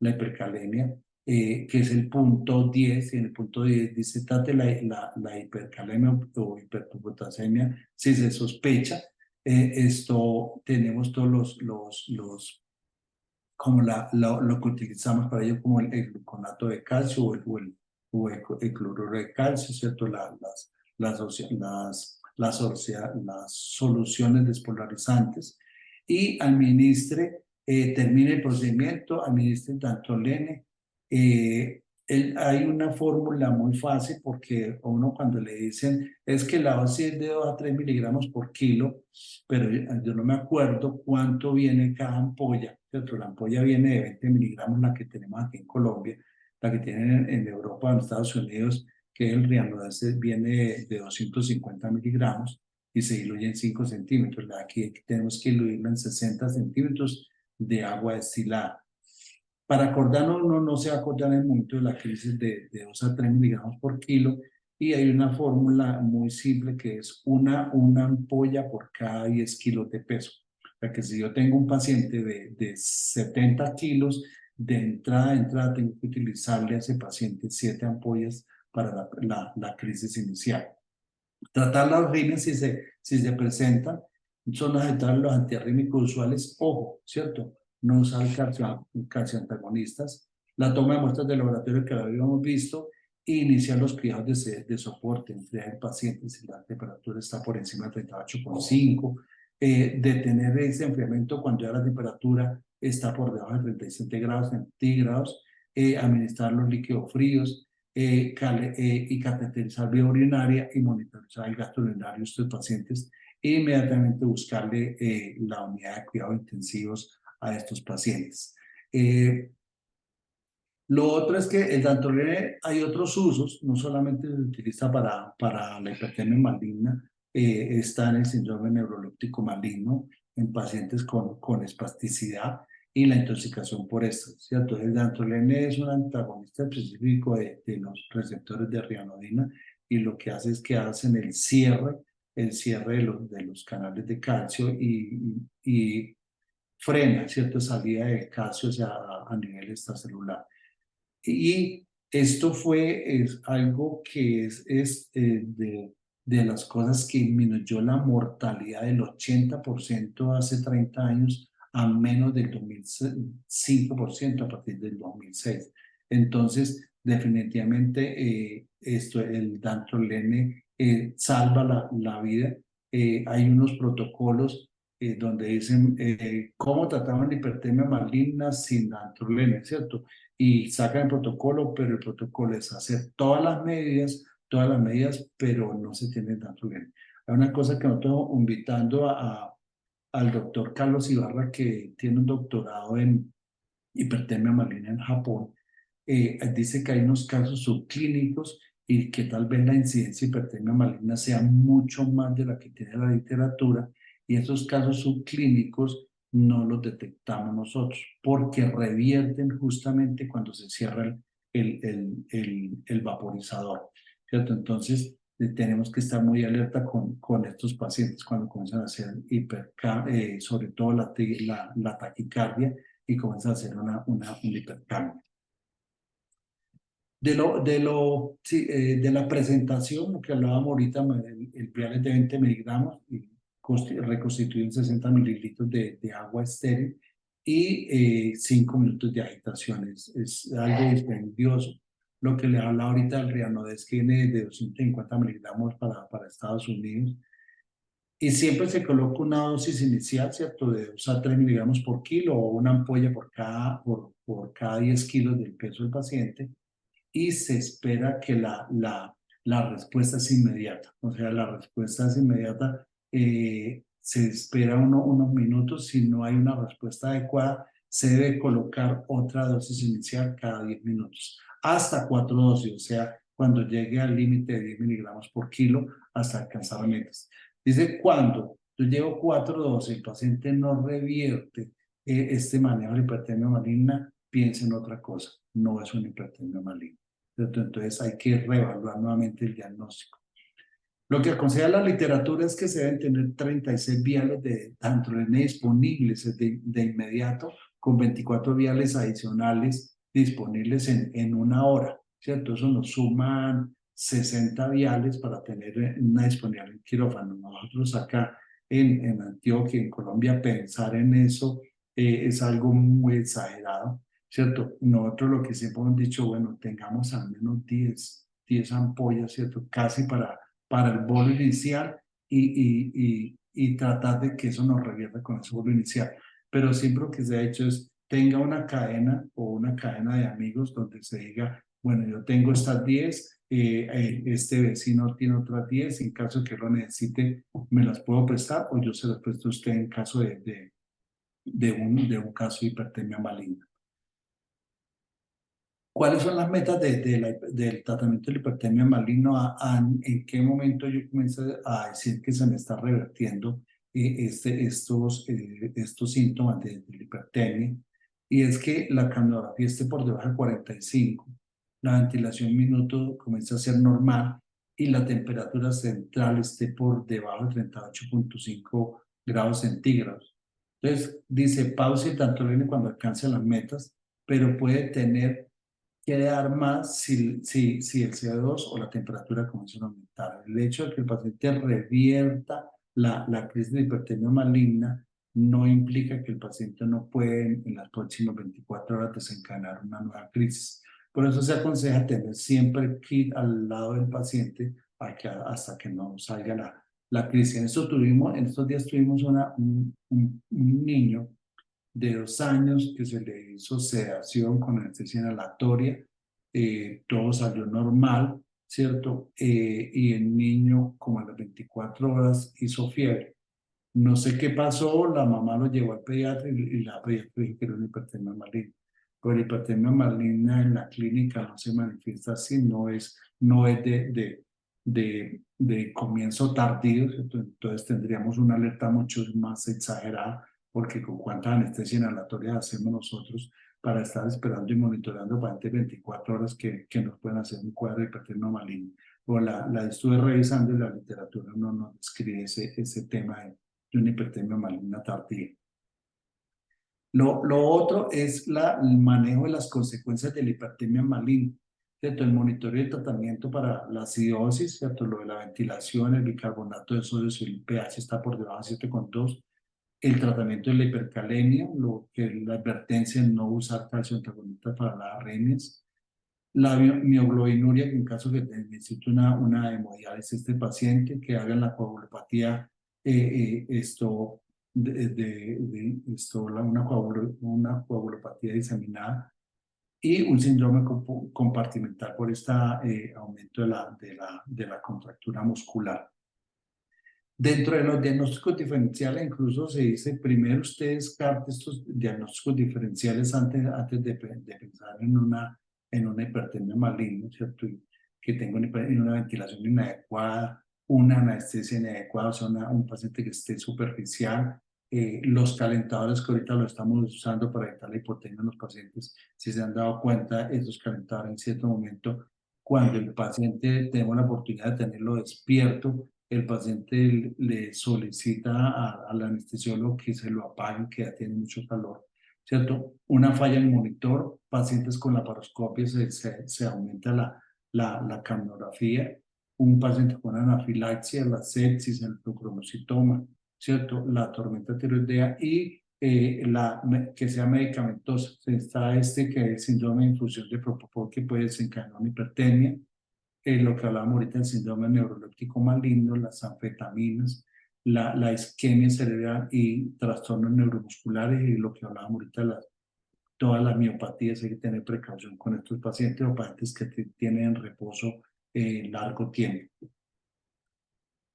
la hipercalemia, que es el punto 10, y en el punto 10 dice, trate la hipercalemia o hiperpotasemia si se sospecha. Esto tenemos todos como lo que utilizamos para ello, como el gluconato de calcio o el cloruro de calcio, ¿cierto? Las soluciones despolarizantes, y administre, termine el procedimiento, administre dantrolene. Hay una fórmula muy fácil, porque a uno cuando le dicen es que la dosis es de 2 a 3 miligramos por kilo, pero yo no me acuerdo cuánto viene cada ampolla, ¿cierto? La ampolla viene de 20 miligramos, la que tenemos aquí en Colombia, la que tienen en Europa, en Estados Unidos, que es el Rianodase, viene de 250 miligramos y se diluye en 5 centímetros. La de aquí tenemos que diluirla en 60 centímetros de agua destilada. Para acordarnos, uno no se va a acordar en el momento de la crisis de 2 a 3 miligramos por kilo, y hay una fórmula muy simple que es una ampolla por cada 10 kilos de peso. O sea que si yo tengo un paciente de 70 kilos, de entrada tengo que utilizarle a ese paciente 7 ampollas para la crisis inicial. Tratar las arritmias si se presentan, son aceptar los antiarrítmicos usuales, ojo, ¿cierto? No usar calcioantagonistas, la toma de muestras de laboratorio que lo habíamos visto, e iniciar los cuidados de soporte, enfriar el paciente si la temperatura está por encima de 38,5, detener ese enfriamiento cuando ya la temperatura está por debajo de 37 grados centígrados, administrar los líquidos fríos, y cateterizar vía urinaria y monitorizar el gasto urinario de estos pacientes, e inmediatamente buscarle la unidad de cuidados intensivos a estos pacientes. Lo otro es que el dantrolene, hay otros usos, no solamente se utiliza para la hipertermia maligna, está en el síndrome neuroléptico maligno, en pacientes con espasticidad y la intoxicación por esto, ¿cierto? El dantrolene es un antagonista específico de los receptores de rianodina, y lo que hace es que hacen el cierre de los canales de calcio, y frena cierta salida de calcio a nivel extracelular. Y esto es algo que de las cosas que disminuyó la mortalidad del 80% hace 30 años a menos del 2005% a partir del 2006. Entonces, definitivamente, el dantrolene salva la vida. Hay unos protocolos donde dicen cómo trataban la hipertermia maligna sin dantrolene, ¿cierto? Y sacan el protocolo, pero el protocolo es hacer todas las medidas, pero no se tiene tanto bien. Hay una cosa que nosotros invitando al doctor Carlos Ibarra, que tiene un doctorado en hipertermia maligna en Japón, dice que hay unos casos subclínicos y que tal vez la incidencia de hipertermia maligna sea mucho más de la que tiene la literatura, y esos casos subclínicos no los detectamos nosotros porque revierten justamente cuando se cierra el vaporizador, ¿cierto? Entonces, tenemos que estar muy alerta con estos pacientes cuando comienzan a hacer sobre todo la taquicardia, y comienzan a hacer un hipercambio. De la presentación, lo que hablábamos ahorita, el vial es de 20 miligramos y reconstituye en 60 mililitros de agua estéril, y 5 minutos de agitación. Es algo dispendioso. lo que le habla ahorita del Rianodex, que viene de 250 miligramos para Estados Unidos. Y siempre se coloca una dosis inicial, ¿cierto? De 2 a 3 miligramos por kilo o una ampolla por cada 10 kilos del peso del paciente. Y se espera que la respuesta es inmediata. O sea, la respuesta es inmediata. Se espera unos minutos. Si no hay una respuesta adecuada, se debe colocar otra dosis inicial cada 10 minutos, hasta 4 dosis, o sea, cuando llegue al límite de 10 miligramos por kilo hasta alcanzar metas. Dice, cuando yo llevo 4 dosis, el paciente no revierte este manejo de hipertermia maligna, piensa en otra cosa, no es una hipertermia maligna. ¿Cierto? Entonces hay que reevaluar nuevamente el diagnóstico. Lo que aconseja la literatura es que se deben tener 36 viales de dantrolene disponibles de inmediato, con 24 viales adicionales disponibles en una hora, ¿cierto? Eso nos suman 60 viales para tener una disponibilidad en quirófano. Nosotros acá en Antioquia, en Colombia, pensar en eso es algo muy exagerado, ¿cierto? Nosotros lo que siempre hemos dicho, bueno, tengamos al menos 10 ampollas, ¿cierto? Casi para el bolo inicial y tratar de que eso nos revierta con ese bolo inicial. Pero siempre lo que se ha hecho es tenga una cadena o una cadena de amigos donde se diga, bueno, yo tengo estas 10, este vecino tiene otras 10, en caso que lo necesite, me las puedo prestar o yo se las presto a usted en caso de un caso de hipertermia maligna. ¿Cuáles son las metas del tratamiento de la hipertermia maligna? ¿En qué momento yo comienzo a decir que se me está revertiendo estos síntomas de la hipertermia? Y es que la capnografía esté por debajo de 45, la ventilación minuto comienza a ser normal y la temperatura central esté por debajo de 38,5 grados centígrados. Entonces, dice pausa y tanto viene cuando alcance las metas, pero puede tener quiere dar más si el CO2 o la temperatura comienzan a aumentar. El hecho de que el paciente revierta la crisis de hipertermia maligna no implica que el paciente no puede en las próximas 24 horas desencadenar una nueva crisis. Por eso se aconseja tener siempre el kit al lado del paciente hasta que no salga la crisis. En estos días tuvimos un niño de 2 años que se le hizo sedación con anestesia inhalatoria, todo salió normal, ¿cierto? Y el niño, como a las 24 horas, hizo fiebre. No sé qué pasó, la mamá lo llevó al pediatra y la pediatra dijo que era una hipertermia maligna. Pero la hipertermia maligna en la clínica no se manifiesta así, no es de comienzo tardío, ¿cierto? Entonces tendríamos una alerta mucho más exagerada, porque con cuántas anestesias inhalatorias hacemos nosotros para estar esperando y monitoreando pacientes 24 horas que nos pueden hacer un cuadro de hipertermia maligna. O la estuve revisando y la literatura no nos describe ese tema de una hipertermia maligna tardía. Lo otro es el manejo de las consecuencias de la hipertermia maligna, ¿cierto? El monitoreo y tratamiento para la acidosis, ¿cierto? Lo de la ventilación, el bicarbonato de sodio, si el pH está por debajo de 7,2, el tratamiento de la hipercalemia, lo que es la advertencia en no usar calcio antagonista para las arritmias, la mioglobinuria, que en caso que necesite una hemodiálisis este paciente, que hagan la coagulopatía, una coagulopatía diseminada y un síndrome compartimental por este aumento de la contractura muscular. Dentro de los diagnósticos diferenciales, incluso se dice, primero usted descarte estos diagnósticos diferenciales antes de pensar en una hipertermia maligna, ¿cierto? Y que tenga una ventilación inadecuada, una anestesia inadecuada, o sea, un paciente que esté superficial. Los calentadores que ahorita lo estamos usando para evitar la hipotermia en los pacientes, si se han dado cuenta, esos calentadores en cierto momento, cuando el paciente tenemos la oportunidad de tenerlo despierto, el paciente le solicita al anestesiólogo que se lo apague, que ya tiene mucho calor, ¿cierto? Una falla en el monitor, pacientes con laparoscopia se aumenta la capnografía, un paciente con anafilaxia, la sepsis, el procromocitoma, ¿cierto? La tormenta tiroidea y que sea medicamentosa. Está este que es el síndrome de infusión de propofol que puede desencadenar una hipertermia, lo que hablábamos ahorita del síndrome neuroléptico maligno, las anfetaminas, la isquemia cerebral y trastornos neuromusculares y lo que hablábamos ahorita, todas las miopatías. Hay que tener precaución con estos pacientes o pacientes que tienen en reposo largo tiempo.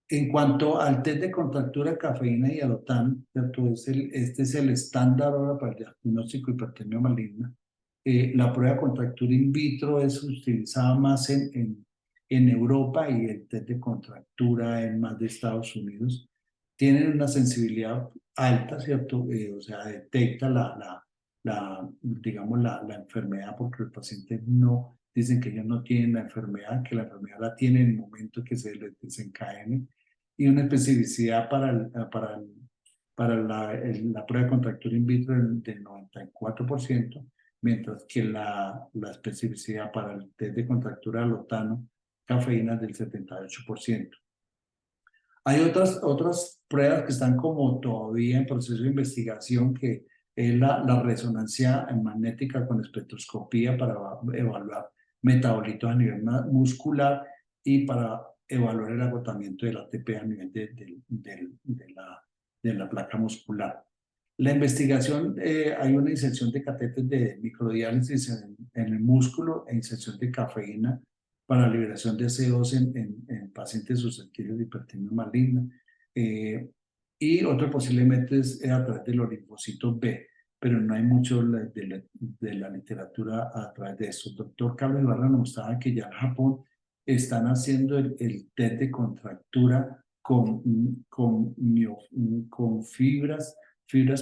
En cuanto al test de contractura de cafeína y alotán, ¿cierto? Este es el estándar ahora para el diagnóstico de hipertermia maligna. La prueba de contractura in vitro es utilizada más en Europa y el test de contractura en más de Estados Unidos. Tienen una sensibilidad alta, ¿cierto? O sea, detecta digamos, la enfermedad porque el paciente no, dicen que ellos no tienen la enfermedad, que la enfermedad la tienen en el momento que se les desencadene, y una especificidad para la prueba de contractura in vitro del 94%, mientras que la especificidad para el test de contractura alotano cafeína del 78%. Hay otras pruebas que están como todavía en proceso de investigación, que es la resonancia magnética con espectroscopía para evaluar metabolitos a nivel muscular y para evaluar el agotamiento del ATP a nivel de la placa muscular. La investigación, hay una inserción de catéteres de microdiálisis en el músculo e inserción de cafeína para liberación de CO2 en pacientes susceptibles de hipertermia maligna. Y otro posiblemente es a través de los linfocitos B, pero no hay mucho de la literatura a través de eso. El doctor Carlos Ibarra nos mostraba que ya en Japón están haciendo el test de contractura con fibras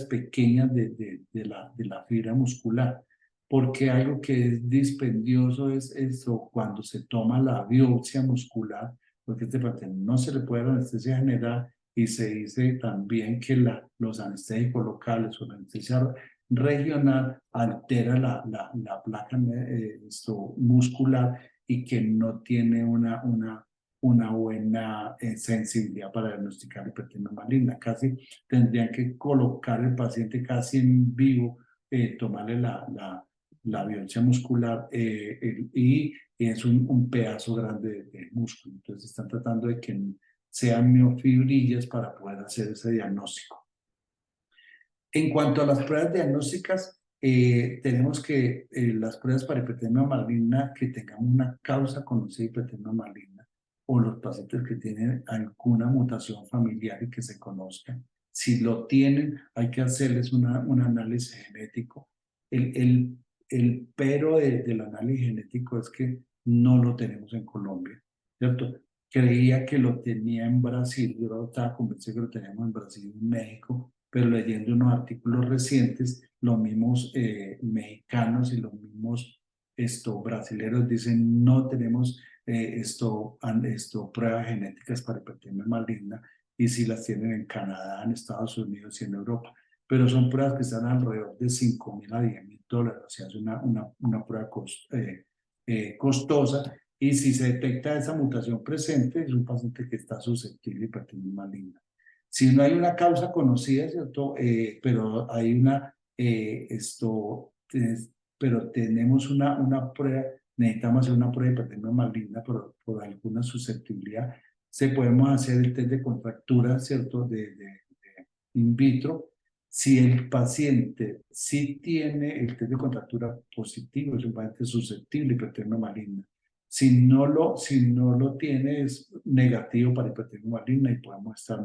pequeñas de la fibra muscular, porque algo que es dispendioso es eso, cuando se toma la biopsia muscular, porque este paciente no se le puede dar anestesia general, y se dice también que los anestésicos locales o la anestesia regional altera la placa muscular, y que no tiene una buena sensibilidad para diagnosticar hipertermia maligna. Casi tendrían que colocar el paciente casi en vivo, tomarle la biopsia muscular, y es un pedazo grande de músculo. Entonces están tratando de que sean miofibrillas para poder hacer ese diagnóstico. En cuanto a las pruebas diagnósticas, tenemos que las pruebas para hipertermia maligna que tengamos una causa conocida de hipertermia maligna, o los pacientes que tienen alguna mutación familiar y que se conozcan. Si lo tienen, hay que hacerles un análisis genético. El pero del análisis genético es que no lo tenemos en Colombia, ¿cierto? Creía que lo tenía en Brasil, yo estaba convencido que lo teníamos en Brasil y en México, pero leyendo unos artículos recientes, los mismos mexicanos y los mismos brasileros dicen no tenemos pruebas genéticas para hipertermia maligna, y si las tienen en Canadá, en Estados Unidos y en Europa, pero son pruebas que están alrededor de $5,000 a $10,000, o sea, es una prueba costosa, y si se detecta esa mutación presente, es un paciente que está susceptible a hipertermia maligna. Si no hay una causa conocida, ¿cierto? Pero hay pero tenemos una prueba, necesitamos hacer una prueba de hipertermia maligna por alguna susceptibilidad, podemos hacer el test de contractura, ¿cierto? De in vitro. Si el paciente sí tiene el test de contractura positivo, es un paciente susceptible a hipertermia maligna. Si no lo tiene, es negativo para hipertermia maligna, y podemos estar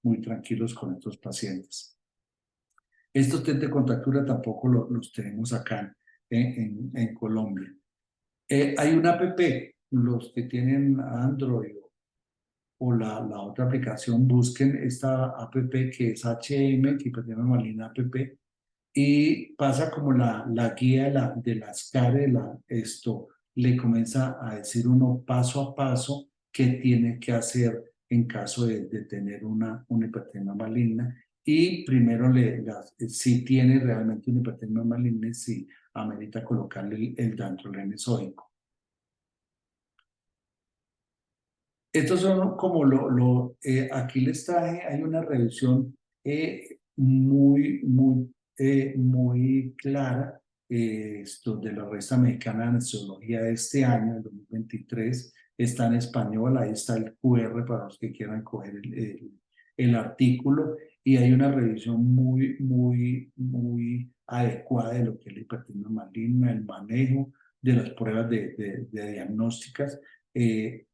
muy tranquilos con estos pacientes. Estos test de contractura tampoco los tenemos acá en Colombia. Hay una app, los que tienen Android o la otra aplicación, busquen esta app que es HM, que hipertermia maligna app, y pasa como la guía de las CARE, le comienza a decir uno paso a paso qué tiene que hacer en caso de tener una hipertermia maligna, y primero si tiene realmente una hipertermia maligna, si amerita colocarle el dantrolene sódico. Estos son como aquí les traje, hay una revisión muy clara, esto de la revista mexicana de anestesiología de este año, el 2023, está en español, ahí está el QR para los que quieran coger el artículo, y hay una revisión muy adecuada de lo que es la hipertensión maligna, el manejo de las pruebas de diagnósticas,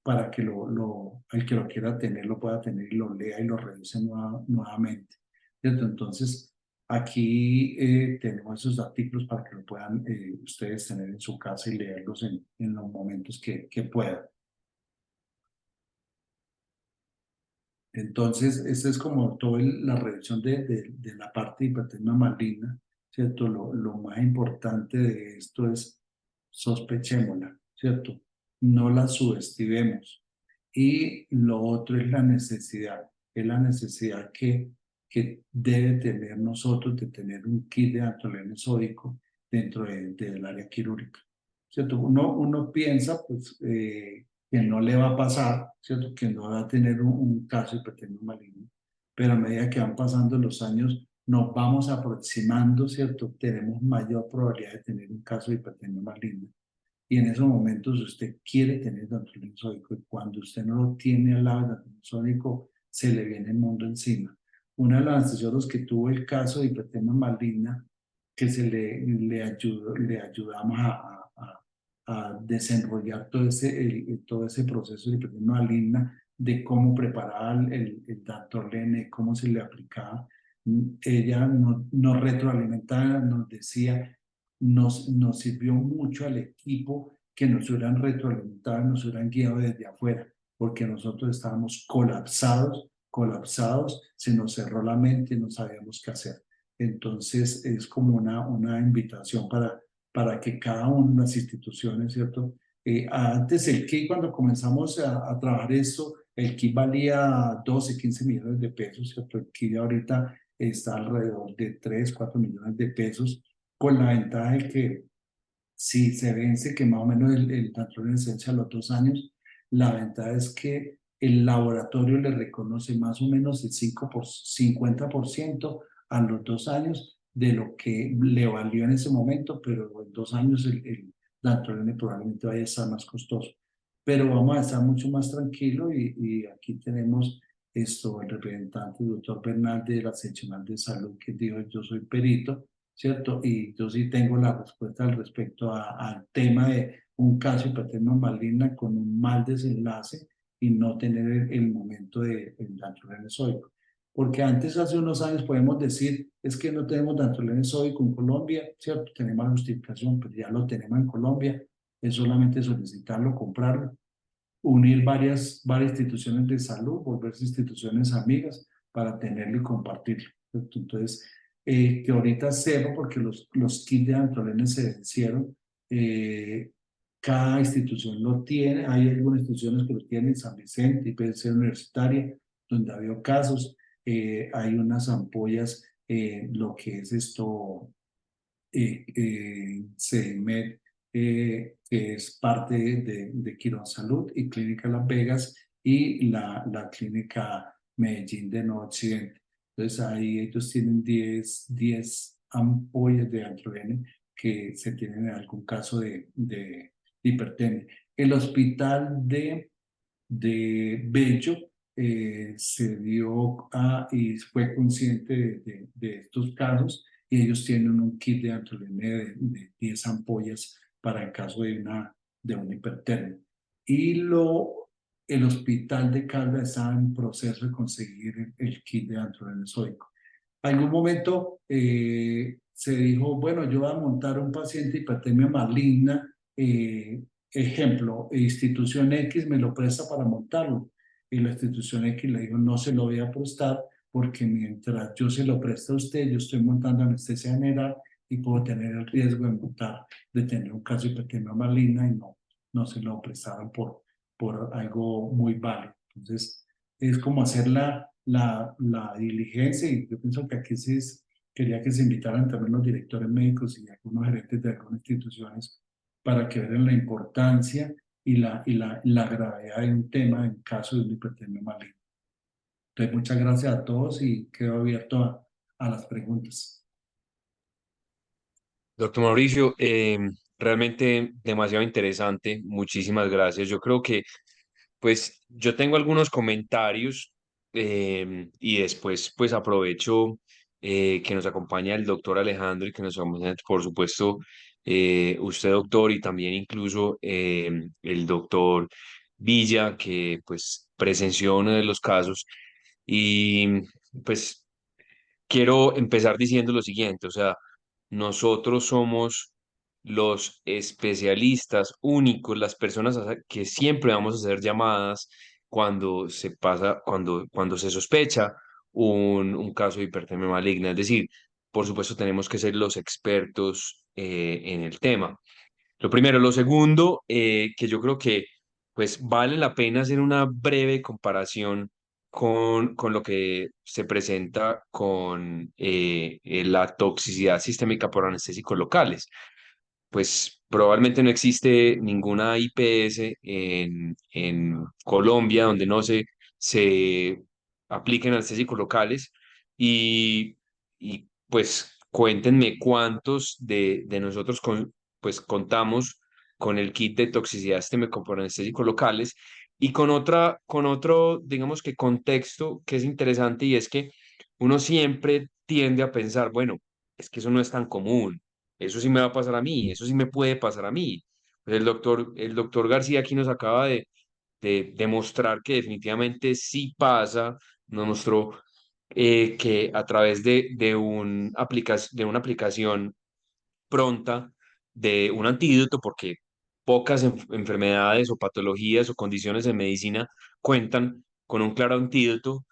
para que el que lo quiera tener lo pueda tener y lo lea y lo revise nuevamente. ¿Cierto? Entonces, aquí tenemos esos artículos para que lo puedan ustedes tener en su casa y leerlos en los momentos que puedan. Entonces, esta es como toda la revisión de la parte de hipertensión maligna, ¿cierto? Lo más importante de esto es sospechémosla, ¿cierto? No la subestimemos. Y lo otro es la necesidad que debe tener nosotros de tener un kit de alto sódico dentro del área quirúrgica, ¿cierto? Uno piensa, pues, que no le va a pasar, ¿cierto? Que no va a tener un caso de hipertensión maligno, pero a medida que van pasando los años, nos vamos aproximando, ¿cierto? Tenemos mayor probabilidad de tener un caso de hipertensión maligna. Y en esos momentos usted quiere tener dantroleno sódico, y cuando usted no lo tiene al lado del dantroleno sódico, se le viene el mundo encima. Una de las anestesiólogos que tuvo el caso de hipertensión maligna, que le ayudamos a desenrollar todo ese proceso de hipertensión maligna, de cómo preparar el dantrolene, cómo se le aplicaba. Ella nos retroalimentaba, nos decía, nos sirvió mucho al equipo que nos hubieran retroalimentado, nos hubieran guiado desde afuera, porque nosotros estábamos colapsados, se nos cerró la mente y no sabíamos qué hacer. Entonces es como una invitación para que cada una de las instituciones, ¿cierto? Antes el kit, cuando comenzamos a trabajar esto, el kit valía 12, 15 millones de pesos, ¿cierto? El kit ahorita está alrededor de 3, 4 millones de pesos, con la ventaja de que si se vence, que más o menos el control de licencia a los 2 años, la ventaja es que el laboratorio le reconoce más o menos el 50% a los 2 años de lo que le valió en ese momento, pero en 2 años el Dantrolene probablemente vaya a estar más costoso. Pero vamos a estar mucho más tranquilos, y aquí tenemos el representante, el doctor Bernal de la seccional de salud, que dijo: yo soy perito, ¿cierto? Y yo sí tengo la respuesta al respecto al tema de un caso de hipertensión maligna con un mal desenlace y no tener el momento del dantrolene sódico. Porque antes, hace unos años, podemos decir, es que no tenemos dantrolene sódico en Colombia, ¿cierto? Tenemos la justificación, pero ya lo tenemos en Colombia, es solamente solicitarlo, comprarlo, unir varias instituciones de salud, volverse instituciones amigas para tenerlo y compartirlo, ¿cierto? Entonces, que ahorita sepa, porque los kits de Dantrolene se vencieron, cada institución lo tiene, hay algunas instituciones que lo tienen, San Vicente, IPC Universitaria, donde ha habido casos, hay unas ampollas, lo que es CEMED, que es parte de Quirón Salud, y Clínica Las Vegas, y la Clínica Medellín de Nuevo Occidente. Entonces ahí ellos tienen 10 ampollas de androgene que se tienen en algún caso de hipertemia. El hospital de Bello se dio y fue consciente de estos casos, y ellos tienen un kit de Antolene de 10 ampollas para el caso de una hipertermia. Y el hospital de Caldas está en proceso de conseguir el kit de Antolene sódico. Algún momento se dijo, bueno, yo voy a montar un paciente de hipertermia maligna, ejemplo, institución X me lo presta para montarlo. Y la institución X le dijo, no se lo voy a prestar, porque mientras yo se lo presto a usted, yo estoy montando anestesia general y puedo tener el riesgo de tener un caso de hipertermia maligna, y no se lo prestaron por algo muy válido. Entonces, es como hacer la diligencia, y yo pienso que aquí quería que se invitaran también los directores médicos y algunos gerentes de algunas instituciones, para que vean la importancia y la gravedad de un tema en caso de una hipertermia maligna. Entonces, muchas gracias a todos, y quedo abierto a las preguntas. Doctor Mauricio, realmente demasiado interesante. Muchísimas gracias. Yo creo que, pues, yo tengo algunos comentarios y después, pues, aprovecho que nos acompaña el doctor Alejandro y que nos acompaña, por supuesto, usted, doctor, y también incluso el doctor Villa, que, pues, presenció uno de los casos. Y, pues, quiero empezar diciendo lo siguiente, o sea, nosotros somos los especialistas únicos, las personas que siempre vamos a hacer llamadas cuando se pasa, cuando se sospecha un caso de hipertermia maligna. Es decir, por supuesto, tenemos que ser los expertos en el tema. Lo primero. Lo segundo, que yo creo que pues vale la pena hacer una breve comparación con lo que se presenta con la toxicidad sistémica por anestésicos locales. Pues probablemente no existe ninguna IPS en Colombia donde no se apliquen anestésicos locales y pues cuéntenme cuántos de nosotros pues contamos con el kit de toxicidad sistémica por anestésicos locales y con otro, digamos que contexto que es interesante y es que uno siempre tiende a pensar, bueno, es que eso no es tan común, eso sí me va a pasar a mí, eso sí me puede pasar a mí. Pues el doctor García aquí nos acaba de demostrar que definitivamente sí pasa, nos mostró que a través de una aplicación pronta de un antídoto, porque pocas enfermedades o patologías o condiciones en medicina cuentan con un claro antídoto,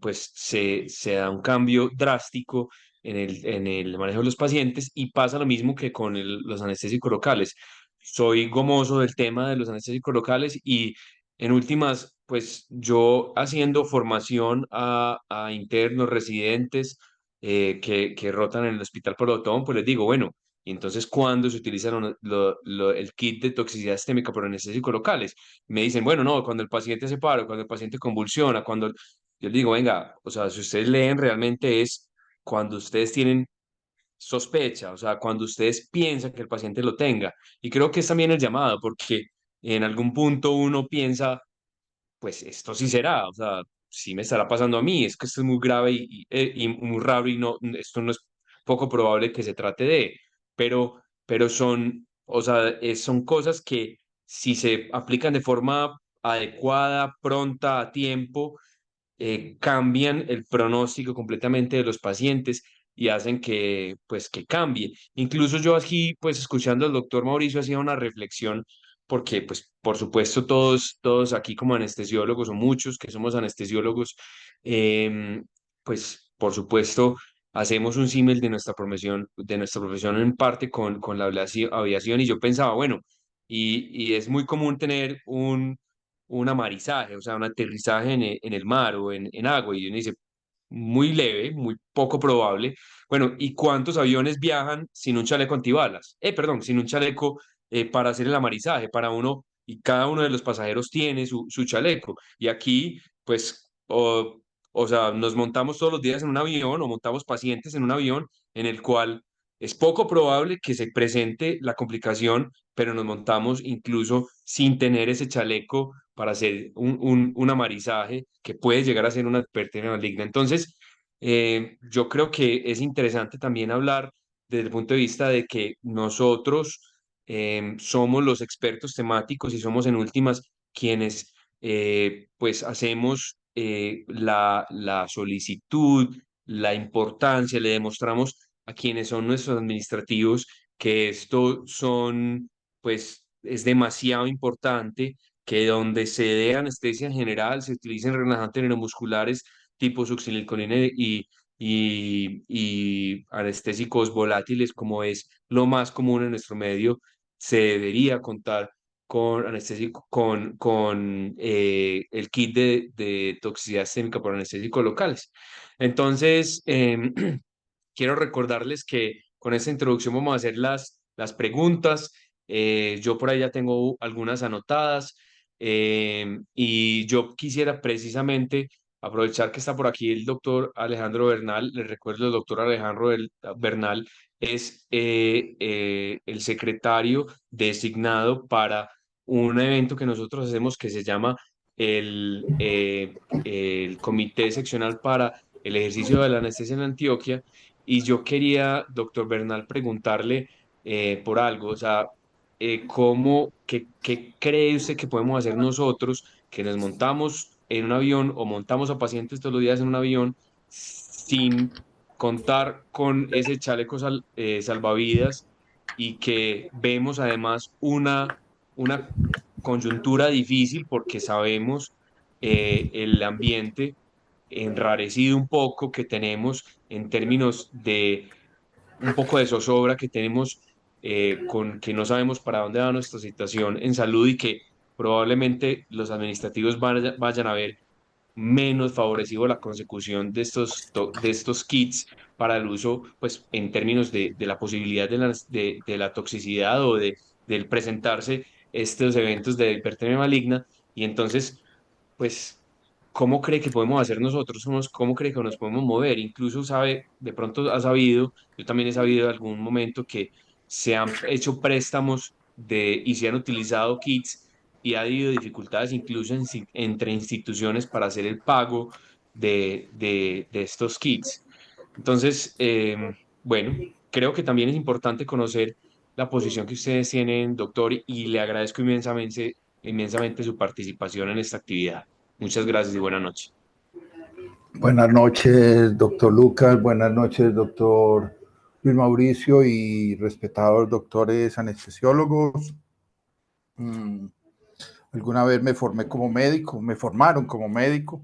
pues se da un cambio drástico en el manejo de los pacientes y pasa lo mismo que con los anestésicos locales. Soy gomoso del tema de los anestésicos locales y en últimas, pues yo haciendo formación a internos, residentes, que rotan en el hospital por botón, pues les digo, bueno, y entonces, ¿cuándo se utiliza el kit de toxicidad sistémica por anestésicos locales? Me dicen, bueno, no, cuando el paciente se para, cuando el paciente convulsiona, cuando... Yo les digo, venga, o sea, si ustedes leen realmente es cuando ustedes tienen sospecha, o sea, cuando ustedes piensan que el paciente lo tenga. Y creo que es también el llamado, porque en algún punto uno piensa, pues esto sí será, o sea, sí me estará pasando a mí, es que esto es muy grave y muy raro y no, esto no es poco probable que se trate de, pero son, o sea, son cosas que si se aplican de forma adecuada, pronta, a tiempo, cambian el pronóstico completamente de los pacientes y hacen que, pues, que cambie. Incluso yo aquí, pues, escuchando al doctor Mauricio, hacía una reflexión, porque, pues, por supuesto, todos aquí como anestesiólogos, o muchos que somos anestesiólogos, em, pues, por supuesto, hacemos un símil de nuestra profesión en parte con la aviación, y yo pensaba, bueno, y es muy común tener un amarizaje, o sea, un aterrizaje en el mar o en agua, y uno dice, muy leve, muy poco probable. Bueno, ¿y cuántos aviones viajan sin un chaleco antibalas? Perdón, sin un chaleco para hacer el amarizaje, para uno, y cada uno de los pasajeros tiene su chaleco. Y aquí, pues, o sea, nos montamos todos los días en un avión o montamos pacientes en un avión en el cual es poco probable que se presente la complicación, pero nos montamos incluso sin tener ese chaleco para hacer un amarizaje que puede llegar a ser una hipertermia maligna. Entonces, yo creo que es interesante también hablar desde el punto de vista de que nosotros somos los expertos temáticos y somos en últimas quienes pues hacemos la solicitud, la importancia, le demostramos a quienes son nuestros administrativos que esto son, pues es demasiado importante que donde se dé anestesia general se utilicen relajantes neuromusculares tipo succinilcolina y anestésicos volátiles, como es lo más común en nuestro medio. Se debería contar con anestésico, con el kit de toxicidad sistémica por anestésicos locales. Entonces, quiero recordarles que con esta introducción vamos a hacer las preguntas. Yo por ahí ya tengo algunas anotadas y yo quisiera precisamente aprovechar que está por aquí el doctor Alejandro Bernal. Les recuerdo, el doctor Alejandro Bernal es el secretario designado para un evento que nosotros hacemos que se llama el Comité Seccional para el Ejercicio de la Anestesia en Antioquia. Y yo quería, doctor Bernal, preguntarle por algo, o sea, qué cree usted que podemos hacer nosotros que nos montamos en un avión o montamos a pacientes todos los días en un avión sin contar con ese chaleco salvavidas y que vemos además una coyuntura difícil porque sabemos el ambiente enrarecido un poco que tenemos en términos de un poco de zozobra que tenemos con que no sabemos para dónde va nuestra situación en salud y que probablemente los administrativos vayan a ver menos favorecido la consecución de de estos kits para el uso, pues en términos de la posibilidad de la toxicidad o del presentarse estos eventos de hipertermia maligna. Y entonces, pues, ¿cómo cree que podemos hacer nosotros? ¿Cómo cree que nos podemos mover? Incluso sabe, de pronto ha sabido, yo también he sabido en algún momento que se han hecho préstamos y se han utilizado kits y ha habido dificultades incluso entre instituciones para hacer el pago de estos kits. Entonces, bueno, creo que también es importante conocer la posición que ustedes tienen, doctor, y le agradezco inmensamente su participación en esta actividad. Muchas gracias y buenas noches. Buenas noches, doctor Lucas. Buenas noches, doctor Luis Mauricio y respetados doctores anestesiólogos. Alguna vez me formé como médico, me formaron como médico.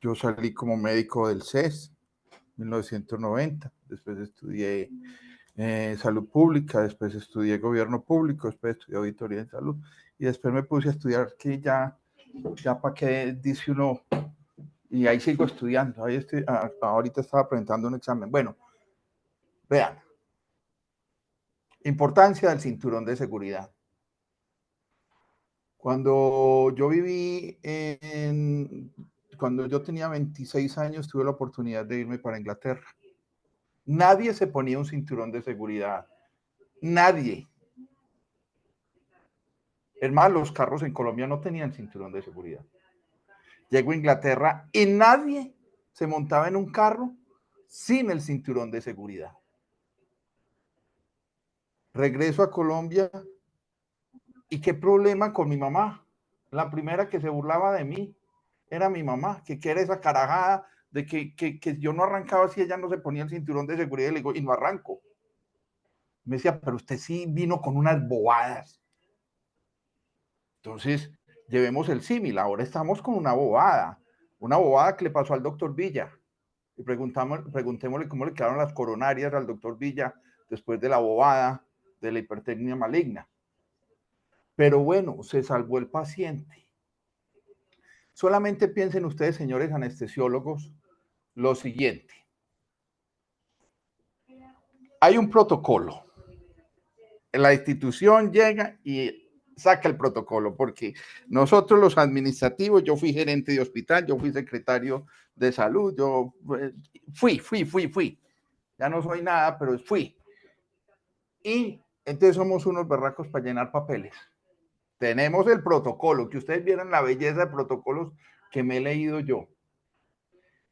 Yo salí como médico del CES, 1990. Después estudié salud pública, después estudié gobierno público, después estudié auditoría en salud y después me puse a estudiar que ya para qué dice uno. Y ahí sigo estudiando. Ahorita estaba presentando un examen. Bueno, vean, importancia del cinturón de seguridad. Cuando yo cuando yo tenía 26 años, tuve la oportunidad de irme para Inglaterra. Nadie se ponía un cinturón de seguridad. Nadie. Es más, los carros en Colombia no tenían cinturón de seguridad. Llego a Inglaterra y nadie se montaba en un carro sin el cinturón de seguridad. Regreso a Colombia y qué problema con mi mamá. La primera que se burlaba de mí era mi mamá, que era esa carajada de que yo no arrancaba si ella no se ponía el cinturón de seguridad. Y le digo, y no arranco. Me decía, pero usted sí vino con unas bobadas. Entonces, llevemos el símil. Ahora estamos con una bobada que le pasó al doctor Villa. Y preguntémosle cómo le quedaron las coronarias al doctor Villa después de la bobada de la hipertermia maligna. Pero bueno, se salvó el paciente. Solamente piensen ustedes, señores anestesiólogos, lo siguiente. Hay un protocolo. La institución llega y saca el protocolo, porque nosotros los administrativos, yo fui gerente de hospital, yo fui secretario de salud, yo fui. Ya no soy nada, pero fui. Y entonces somos unos berracos para llenar papeles. Tenemos el protocolo, que ustedes vieran la belleza de protocolos que me he leído yo.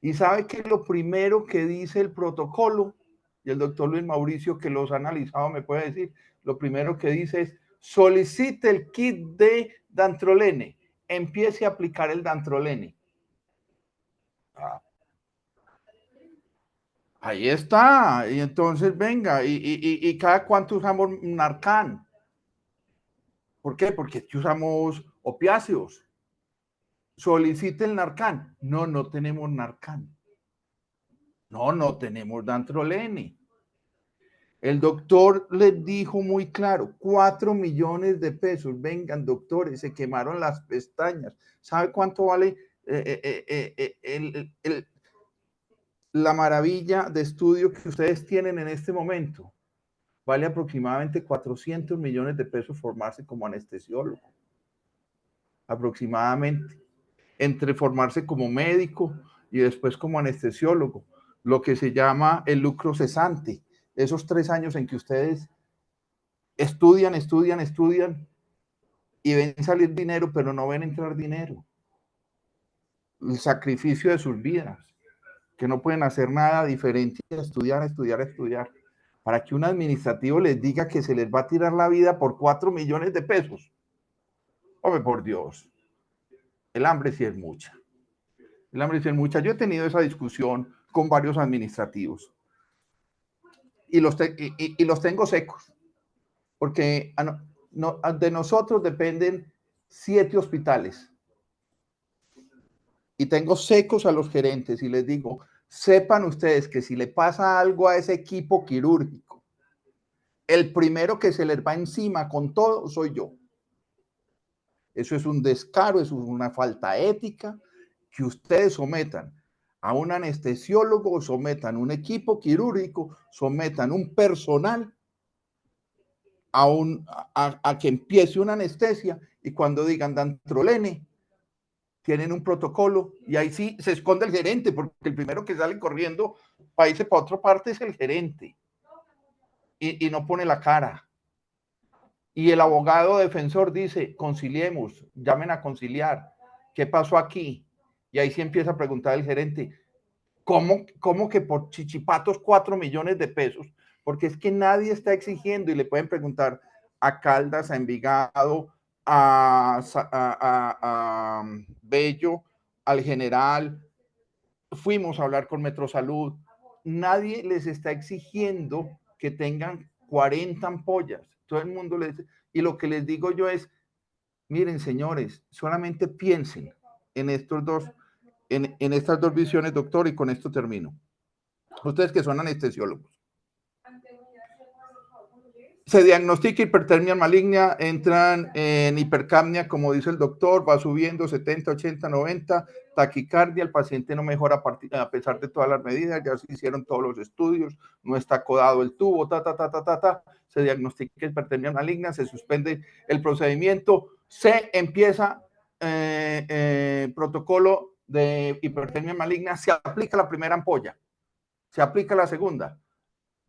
Y sabe que lo primero que dice el protocolo, y el doctor Luis Mauricio, que los ha analizado, me puede decir, lo primero que dice es, solicite el kit de dantrolene, empiece a aplicar el dantrolene. Ahí está, y entonces venga, y cada cuánto usamos Narcan. ¿Por qué? Porque usamos opiáceos. Solicite el Narcan. No tenemos Narcan. No tenemos dantrolene. El doctor les dijo muy claro, 4 millones de pesos. Vengan, doctores, se quemaron las pestañas. ¿Sabe cuánto vale la maravilla de estudio que ustedes tienen en este momento? Vale aproximadamente 400 millones de pesos formarse como anestesiólogo. Aproximadamente. entre formarse como médico y después como anestesiólogo, lo que se llama el lucro cesante, esos 3 años en que ustedes estudian y ven salir dinero, pero no ven entrar dinero. El sacrificio de sus vidas, que no pueden hacer nada diferente a estudiar, para que un administrativo les diga que se les va a tirar la vida por 4 millones de pesos. Hombre, por Dios, el hambre sí es mucha. El hambre sí es mucha. Yo he tenido esa discusión con varios administrativos y los tengo secos, porque de nosotros dependen 7 hospitales. Y tengo secos a los gerentes y les digo, sepan ustedes que si le pasa algo a ese equipo quirúrgico, el primero que se les va encima con todo soy yo. Eso es un descaro, eso es una falta ética, que ustedes sometan a un anestesiólogo, sometan un equipo quirúrgico, sometan un personal a que empiece una anestesia y cuando digan dantrolene, tienen un protocolo y ahí sí se esconde el gerente, porque el primero que sale corriendo para irse para otra parte es el gerente y no pone la cara. Y el abogado defensor dice, conciliemos, llamen a conciliar. ¿Qué pasó aquí? Y ahí sí empieza a preguntar el gerente, ¿cómo que por chichipatos 4 millones de pesos? Porque es que nadie está exigiendo y le pueden preguntar a Caldas, a Envigado, a Bello, al general. Fuimos a hablar con Metrosalud. Nadie les está exigiendo que tengan 40 ampollas. Todo el mundo les... Y lo que les digo yo es, miren, señores, solamente piensen en en estas dos visiones, doctor, y con esto termino. Ustedes que son anestesiólogos. Se diagnostica hipertermia maligna, entran en hipercapnia, como dice el doctor, va subiendo 70, 80, 90, taquicardia, el paciente no mejora a pesar de todas las medidas, ya se hicieron todos los estudios, no está codado el tubo, se diagnostica hipertermia maligna, se suspende el procedimiento, se empieza protocolo de hipertermia maligna, se aplica la primera ampolla, se aplica la segunda.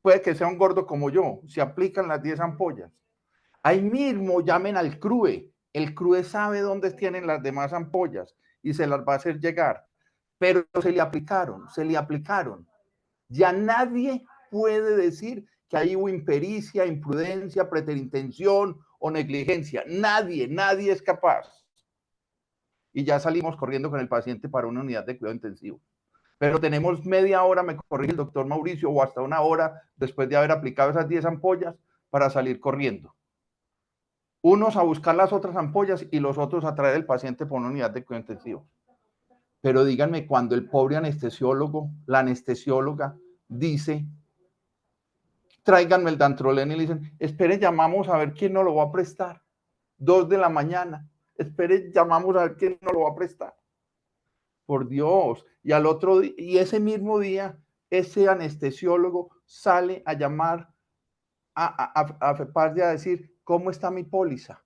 Puede que sea un gordo como yo, se aplican las 10 ampollas. Ahí mismo llamen al CRUE. El CRUE sabe dónde tienen las demás ampollas y se las va a hacer llegar. Pero se le aplicaron. Ya nadie puede decir que ahí hubo impericia, imprudencia, preterintención o negligencia. Nadie es capaz. Y ya salimos corriendo con el paciente para una unidad de cuidado intensivo. Pero tenemos media hora, me corrige el doctor Mauricio, o hasta una hora después de haber aplicado esas 10 ampollas para salir corriendo. Unos a buscar las otras ampollas y los otros a traer el paciente por una unidad de cuidado intensivo. Pero díganme, cuando el pobre anestesiólogo, la anestesióloga dice, tráiganme el dantrolene y le dicen, espere, llamamos a ver quién nos lo va a prestar. 2 de la mañana, espere, llamamos a ver quién nos lo va a prestar. Por Dios. Y al otro día, y ese mismo día, ese anestesiólogo sale a llamar a FEPAR y a decir, ¿cómo está mi póliza?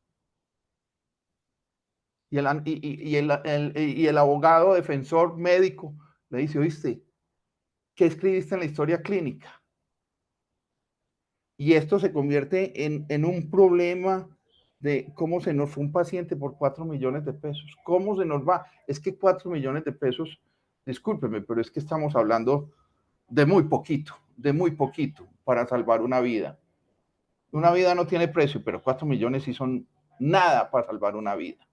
Y el abogado defensor médico le dice, oíste, ¿qué escribiste en la historia clínica? Y esto se convierte en un problema de cómo se nos fue un paciente por 4 millones de pesos. ¿Cómo se nos va? Es que 4 millones de pesos, discúlpeme, pero es que estamos hablando de muy poquito para salvar una vida. Una vida no tiene precio, pero 4 millones sí son nada para salvar una vida.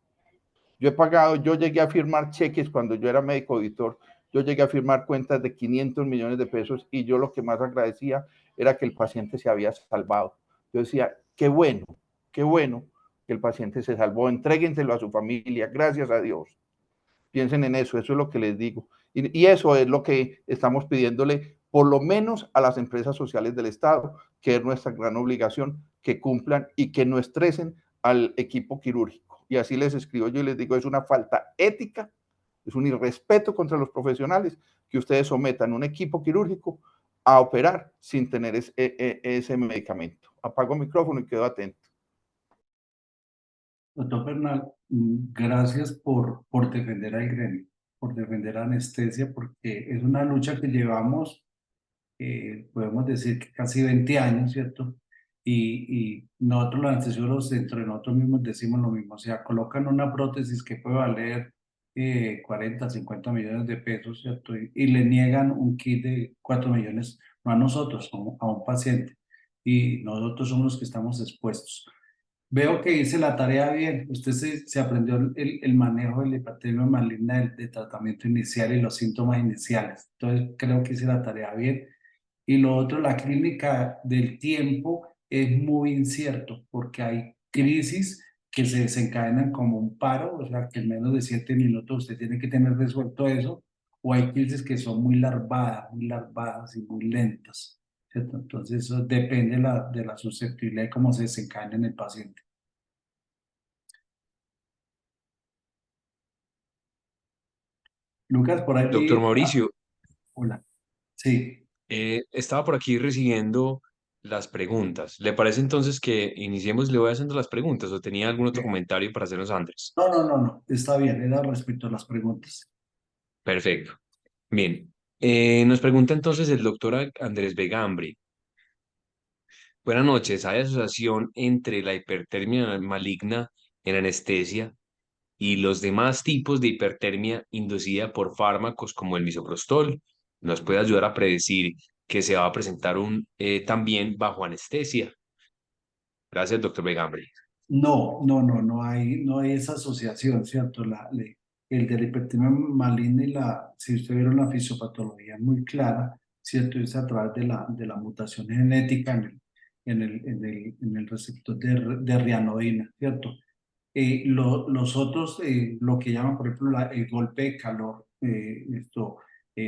Yo llegué a firmar cheques cuando yo era médico auditor, yo llegué a firmar cuentas de 500 millones de pesos y yo lo que más agradecía era que el paciente se había salvado. Yo decía, qué bueno que el paciente se salvó, entréguenselo a su familia, gracias a Dios. Piensen en eso es lo que les digo. Y eso es lo que estamos pidiéndole, por lo menos a las empresas sociales del Estado, que es nuestra gran obligación, que cumplan y que no estresen al equipo quirúrgico. Y así les escribo yo y les digo, es una falta ética, es un irrespeto contra los profesionales que ustedes sometan un equipo quirúrgico a operar sin tener ese medicamento. Apago el micrófono y quedo atento. Doctor Bernal, gracias por defender al gremio, por defender la anestesia, porque es una lucha que llevamos, podemos decir que casi 20 años, ¿cierto? Y nosotros los anestesiólogos entre nosotros mismos decimos lo mismo, o sea, colocan una prótesis que puede valer 40, 50 millones de pesos, ¿cierto? Y le niegan un kit de 4 millones, no a nosotros, a un paciente. Y nosotros somos los que estamos expuestos. Veo que hice la tarea bien. Usted se aprendió el manejo de la hipertermia maligna de tratamiento inicial y los síntomas iniciales. Entonces, creo que hice la tarea bien. Y lo otro, la clínica del tiempo es muy incierto porque hay crisis que se desencadenan como un paro, o sea, que en menos de 7 minutos usted tiene que tener resuelto eso, o hay crisis que son muy larvadas y muy lentas, ¿cierto? Entonces, eso depende de la susceptibilidad de cómo se desencadena en el paciente. Lucas, por ahí Doctor vi. Mauricio, Hola. Sí. estaba por aquí recibiendo las preguntas. ¿Le parece entonces que iniciemos? Le voy haciendo las preguntas o tenía algún otro comentario para hacernos Andrés? No, no, no, no. Está bien, era respecto a las preguntas. Perfecto. Bien. Nos pregunta entonces el doctor Andrés Vegambre. Buenas noches. ¿Hay asociación entre la hipertermia maligna en anestesia y los demás tipos de hipertermia inducida por fármacos como el misoprostol? ¿Nos puede ayudar a predecir que se va a presentar también bajo anestesia? Gracias, doctor Vegambre. No, no, no, no hay esa asociación, ¿cierto? El de la hipertermia maligna y si usted vieron la fisiopatología es muy clara, ¿cierto? Es a través de la mutación genética en el receptor de rianodina, ¿cierto? Los otros, lo que llaman, por ejemplo, el golpe de calor,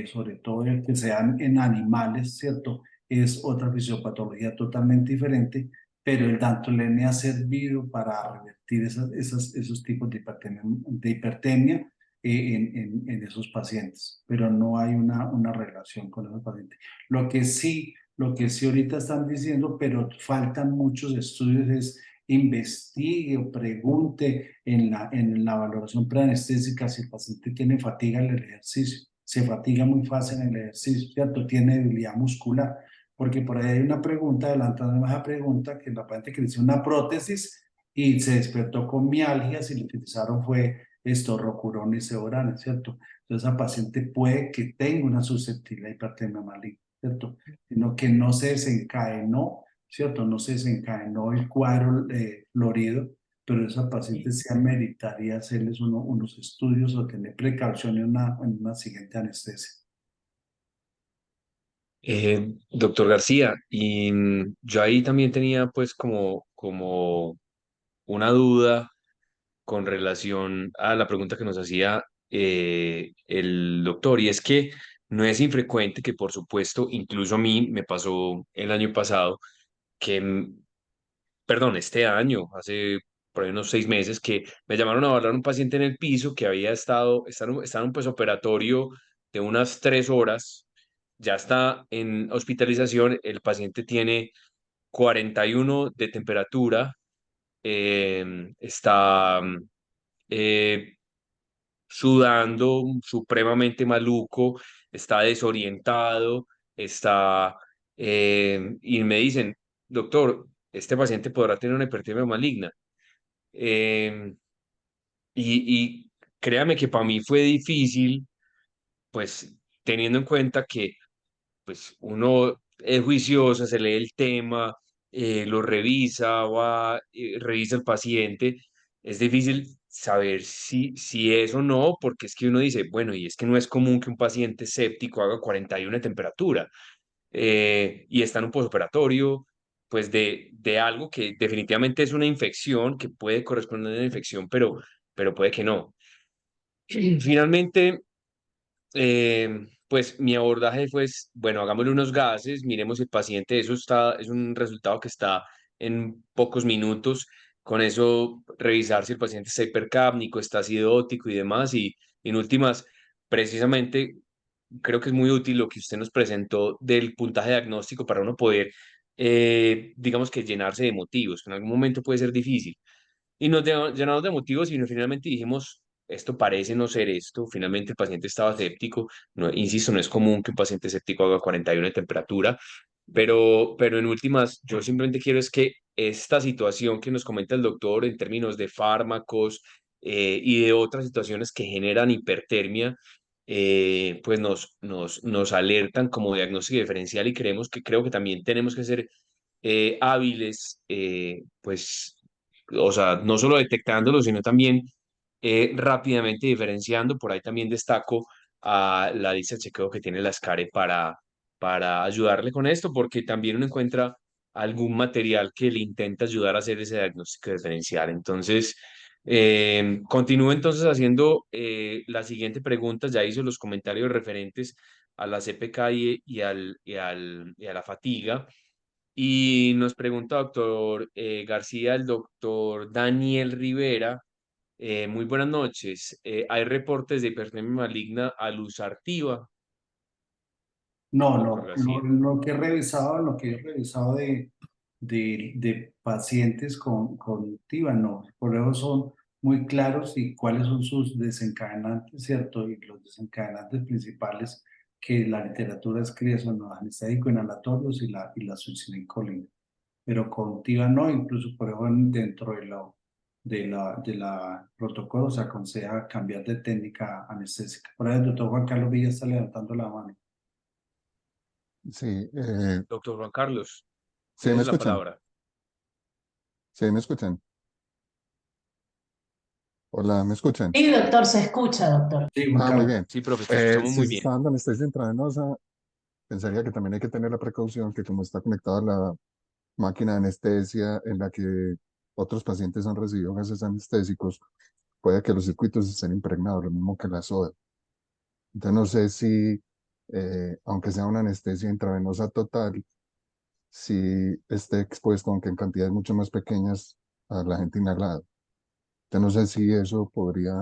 sobre todo el que se dan en animales, ¿cierto? Es otra fisiopatología totalmente diferente, pero el dantrolene ha servido para revertir esos tipos de hipertemia en esos pacientes, pero no hay una relación con esos pacientes. Lo que sí ahorita están diciendo, pero faltan muchos estudios, es investigue o pregunte en la valoración preanestésica si el paciente tiene fatiga en el ejercicio. Se fatiga muy fácil en el ejercicio, ¿cierto? Tiene debilidad muscular. Porque por ahí hay una pregunta, adelantando esa pregunta, que la paciente que le hizo una prótesis y se despertó con mialgias y le utilizaron fue esto, rocurón y ceborane, ¿cierto? Entonces, esa paciente puede que tenga una susceptibilidad a hipertermia maligna, ¿cierto? Sino que no se desencadenó, ¿cierto? No se desencadenó el cuadro florido, pero esa paciente sí ameritaría hacerles unos estudios o tener precaución en una siguiente anestesia. Doctor García, y yo ahí también tenía pues como una duda con relación a la pregunta que nos hacía el doctor, y es que no es infrecuente que, por supuesto, incluso a mí me pasó el año pasado, que, perdón, este año, hace por ahí unos 6 meses, que me llamaron a evaluar un paciente en el piso que había estado en un posoperatorio de unas 3 horas, ya está en hospitalización, el paciente tiene 41 de temperatura, está eh, sudando, supremamente maluco, está desorientado, y me dicen, doctor, este paciente podrá tener una hipertermia maligna. Eh, y créame que para mí fue difícil, pues teniendo en cuenta que pues uno es juicioso, se lee el tema, lo revisa, revisa el paciente. Es difícil saber si es o no, porque es que uno dice, bueno, y es que no es común que un paciente séptico haga 41 de temperatura y está en un postoperatorio, pues de algo que definitivamente es una infección, que puede corresponder a una infección, pero puede que no. Finalmente, pues mi abordaje fue, bueno, hagámosle unos gases, miremos si el paciente, es un resultado que está en pocos minutos, con eso revisar si el paciente está hipercápnico, está acidótico y demás, y en últimas, precisamente, creo que es muy útil lo que usted nos presentó del puntaje diagnóstico para uno poder, digamos que llenarse de motivos, que en algún momento puede ser difícil. y nos llenamos de motivos y finalmente dijimos, esto parece no ser esto. Finalmente el paciente estaba escéptico. No, insisto, no es común que un paciente escéptico haga 41 de temperatura, pero en últimas, yo simplemente quiero es que esta situación que nos comenta el doctor en términos de fármacos y de otras situaciones que generan hipertermia, pues nos alertan como diagnóstico diferencial y creo que también tenemos que ser hábiles, pues, o sea, no solo detectándolo, sino también rápidamente diferenciando. Por ahí también destaco a la lista de chequeo que tiene la SCARE para ayudarle con esto, porque también uno encuentra algún material que le intenta ayudar a hacer ese diagnóstico diferencial. Entonces, continúo entonces haciendo la siguiente pregunta. Ya hizo los comentarios referentes a la CPK y a la fatiga. Y nos pregunta, doctor García, el doctor Daniel Rivera. Muy buenas noches. ¿Hay reportes de hipertermia maligna al usar TIVA, No, doctor no, García? lo que he revisado, lo que he revisado de pacientes con TIVA, no, por eso son muy claros y cuáles son sus desencadenantes, ¿cierto? Y los desencadenantes principales que la literatura escribe son los anestésicos inhalatorios y la succinilcolina. Pero con TIVA no, incluso por eso dentro de la protocolo se aconseja cambiar de técnica anestésica. Por ahí el doctor Juan Carlos Villa está levantando la mano. Sí, Doctor Juan Carlos, sí me tienes la escuchan, palabra. sí me escuchan. Hola, ¿me escuchan? Sí, doctor, se escucha, doctor. Sí, Juan Ah, muy Carlos. bien. Sí, profe, te escuchamos Si muy se bien. está dando anestesia intravenosa, pensaría que también hay que tener la precaución que como está conectada la máquina de anestesia en la que otros pacientes han recibido gases anestésicos, puede que los circuitos estén impregnados, lo mismo que la soda. Entonces no sé si, aunque sea una anestesia intravenosa total, si esté expuesto, aunque en cantidades mucho más pequeñas, a la gente inhalada. Entonces no sé si eso podría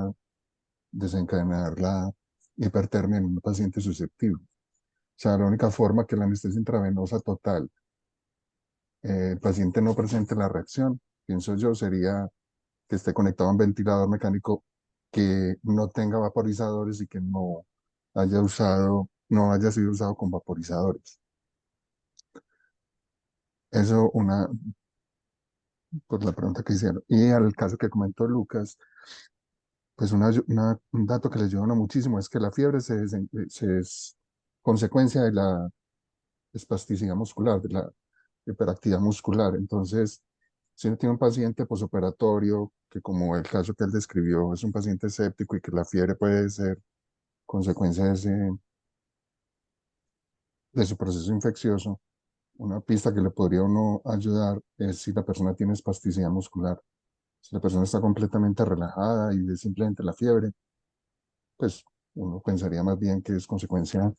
desencadenar la hipertermia en un paciente susceptible. O sea, la única forma que la anestesia intravenosa total, el paciente no presente la reacción, pienso yo, sería que esté conectado a un ventilador mecánico que no tenga vaporizadores y que no haya sido usado con vaporizadores. Eso por la pregunta que hicieron. Y al caso que comentó Lucas, pues un dato que les ayuda muchísimo es que la fiebre es consecuencia de la espasticidad muscular, de la hiperactividad muscular. Entonces, si uno tiene un paciente posoperatorio, que como el caso que él describió, es un paciente escéptico y que la fiebre puede ser consecuencia de su proceso infeccioso, una pista que le podría a uno ayudar es si la persona tiene espasticidad muscular. Si la persona está completamente relajada y es simplemente la fiebre, pues uno pensaría más bien que es consecuencia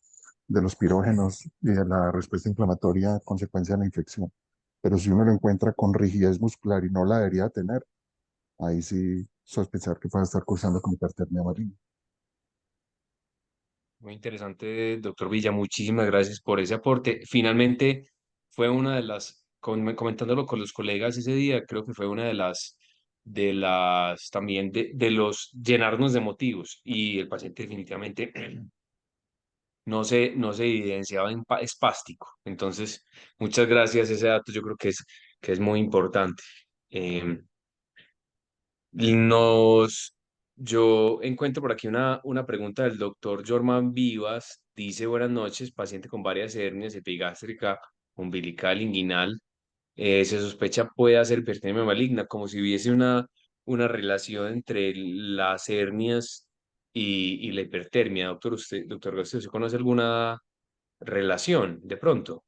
de los pirógenos y de la respuesta inflamatoria a consecuencia de la infección. Pero si uno lo encuentra con rigidez muscular y no la debería tener, ahí sí sospechar que puede estar cursando con hipertermia maligna. Muy interesante, doctor Villa. Muchísimas gracias por ese aporte. Finalmente, fue una de comentándolo con los colegas ese día, creo que fue una de las también de los llenarnos de motivos. Y el paciente definitivamente no se evidenciaba espástico. Entonces, muchas gracias. Ese dato yo creo que es muy importante. Em, Nos, yo encuentro por aquí una pregunta del doctor Jorman Vivas. Dice, buenas noches, paciente con varias hernias epigástrica, umbilical, inguinal. Se sospecha puede hacer hipertermia maligna, como si hubiese una relación entre las hernias y la hipertermia. Doctor García, ¿usted conoce alguna relación de pronto?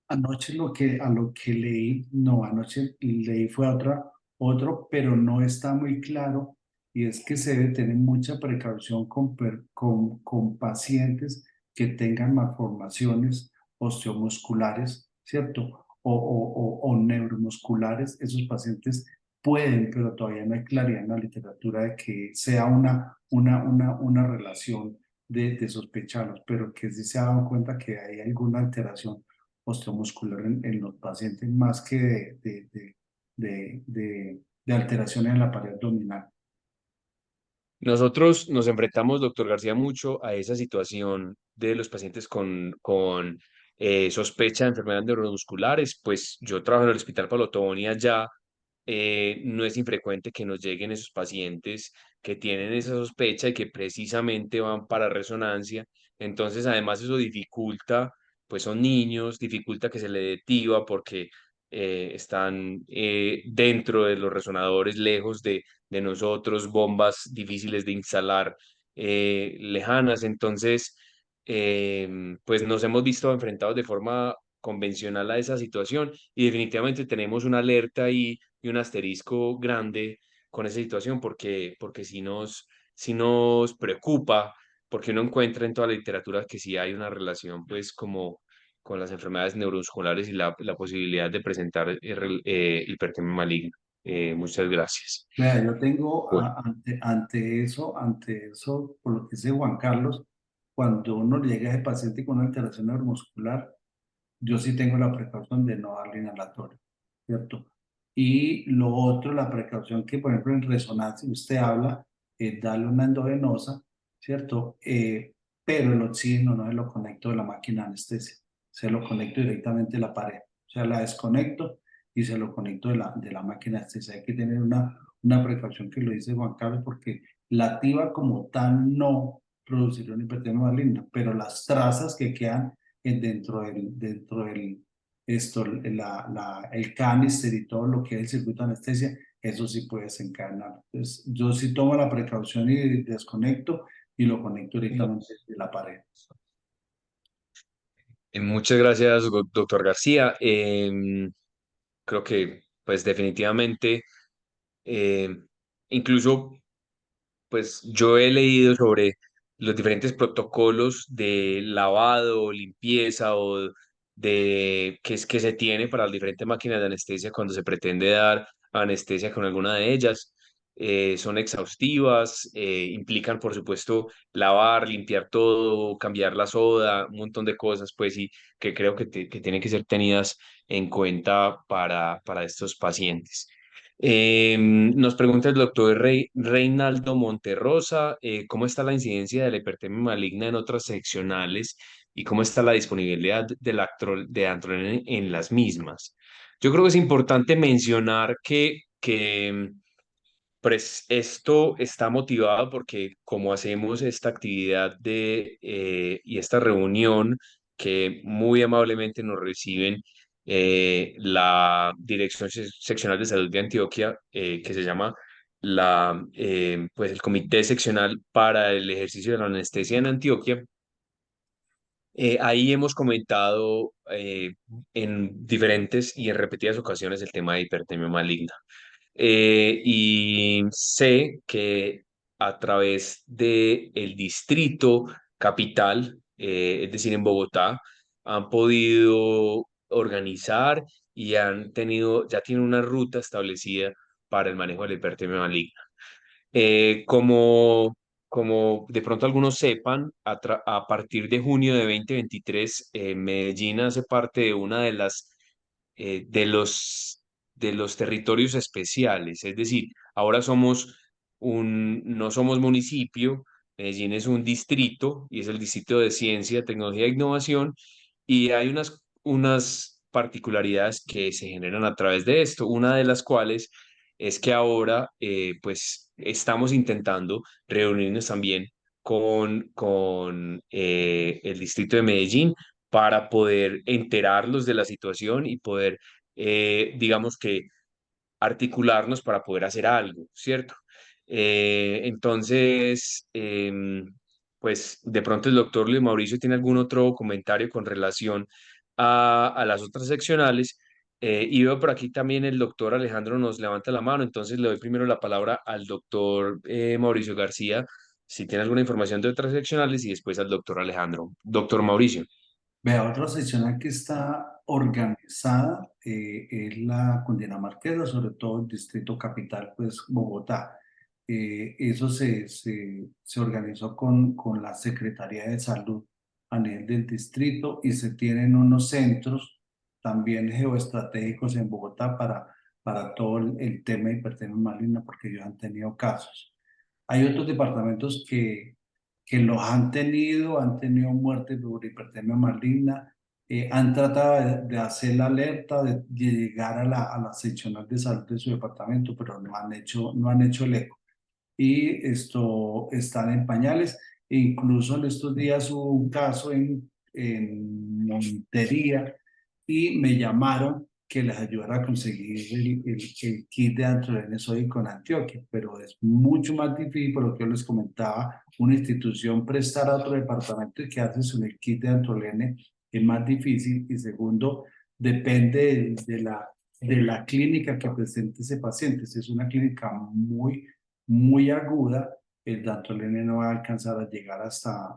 Anoche a lo que leí, no, anoche leí fue otro, pero no está muy claro, y es que se debe tener mucha precaución con pacientes que tengan malformaciones osteomusculares, ¿cierto? O neuromusculares. Esos pacientes pueden, pero todavía no hay claridad en la literatura de que sea una relación de sospecharlos, pero que sí se ha dado cuenta que hay alguna alteración osteomuscular en los pacientes más que de de alteraciones en la pared abdominal. Nosotros nos enfrentamos, doctor García, mucho a esa situación de los pacientes con sospecha de enfermedades neuromusculares. Pues yo trabajo en el Hospital Pablo Tobón ya no es infrecuente que nos lleguen esos pacientes que tienen esa sospecha y que precisamente van para resonancia. Entonces, además, eso dificulta, pues son niños, dificulta que se le dé TIVA porque están dentro de los resonadores, lejos de nosotros, bombas difíciles de instalar, lejanas. Entonces, pues nos hemos visto enfrentados de forma convencional a esa situación y definitivamente tenemos una alerta ahí y un asterisco grande con esa situación porque si nos preocupa, porque uno encuentra en toda la literatura que sí hay una relación pues como con las enfermedades neuromusculares y la posibilidad de presentar hipertermia maligna. Muchas gracias. Vea, yo tengo Bueno, ante eso, por lo que dice Juan Carlos, cuando uno llega a ese paciente con una alteración neuromuscular, yo sí tengo la precaución de no darle inhalatorio, ¿cierto? Y lo otro, la precaución que, por ejemplo, en resonancia usted habla, es darle una endovenosa, ¿cierto? Pero el oxígeno no se lo conecto de la máquina de anestesia, se lo conecto directamente de la pared, o sea, la desconecto y se lo conecto de la máquina de anestesia. Hay que tener una precaución que lo dice Juan Carlos, porque la TIVA como tal no produciría una hipertermia maligna, pero las trazas que quedan dentro del el canister y todo lo que es el circuito de anestesia, eso sí puede desencadenar. Entonces, yo sí tomo la precaución y desconecto y lo conecto directamente de la pared. muchas gracias, doctor García. Creo que pues definitivamente, eh, incluso pues yo he leído sobre los diferentes protocolos de lavado, limpieza o que se tiene para las diferentes máquinas de anestesia cuando se pretende dar anestesia con alguna de ellas. Son exhaustivas, implican por supuesto lavar, limpiar todo, cambiar la soda, un montón de cosas, pues y que creo que tienen que ser tenidas en cuenta para estos pacientes. Nos pregunta el doctor Reinaldo Monterrosa, ¿cómo está la incidencia de la hipertermia maligna en otras seccionales y cómo está la disponibilidad de Antrol en las mismas? Yo creo que es importante mencionar que pues esto está motivado porque como hacemos esta actividad y esta reunión que muy amablemente nos reciben la Dirección Seccional de Salud de Antioquia, que se llama pues el Comité Seccional para el Ejercicio de la Anestesia en Antioquia. Ahí hemos comentado en diferentes y en repetidas ocasiones el tema de hipertermia maligna. Y sé que a través de el distrito capital, es decir, en Bogotá, han podido organizar y ya tienen una ruta establecida para el manejo de la hipertermia maligna. Como de pronto algunos sepan, a partir de junio de 2023, Medellín hace parte de una de eh, de los, de los territorios especiales. Es decir, ahora no somos municipio, Medellín es un distrito y es el Distrito de Ciencia, Tecnología e Innovación, y hay unas particularidades que se generan a través de esto, una de las cuales es que ahora pues estamos intentando reunirnos también con el distrito de Medellín para poder enterarlos de la situación y poder, digamos que, articularnos para poder hacer algo, ¿cierto? Entonces, pues de pronto el doctor Luis Mauricio tiene algún otro comentario con relación a las otras seccionales. Y veo por aquí también el doctor Alejandro nos levanta la mano, entonces le doy primero la palabra al doctor Mauricio García, si tiene alguna información de otras seccionales, y después al doctor Alejandro. Doctor Mauricio. Vea, otra seccional que está organizada es la cundinamarquesa, sobre todo el distrito capital, pues Bogotá. Eso se organizó con la Secretaría de Salud a nivel del distrito y se tienen unos centros también geoestratégicos en Bogotá para todo el tema de hipertermia maligna porque ellos han tenido casos. Hay otros departamentos que los han tenido muertes por hipertermia maligna, han tratado de hacer la alerta, de llegar a la seccional de salud de su departamento, pero no han hecho el eco. Y esto están en pañales. E incluso en estos días hubo un caso en Montería y me llamaron que les ayudara a conseguir el kit de Dantrolene sódico en Antioquia, pero es mucho más difícil, por lo que yo les comentaba, una institución prestar a otro departamento y quedarse sin el kit de Dantrolene es más difícil. Y segundo, depende de la clínica que presente ese paciente. Si es una clínica muy aguda, el Dantrolene no va a alcanzar a llegar hasta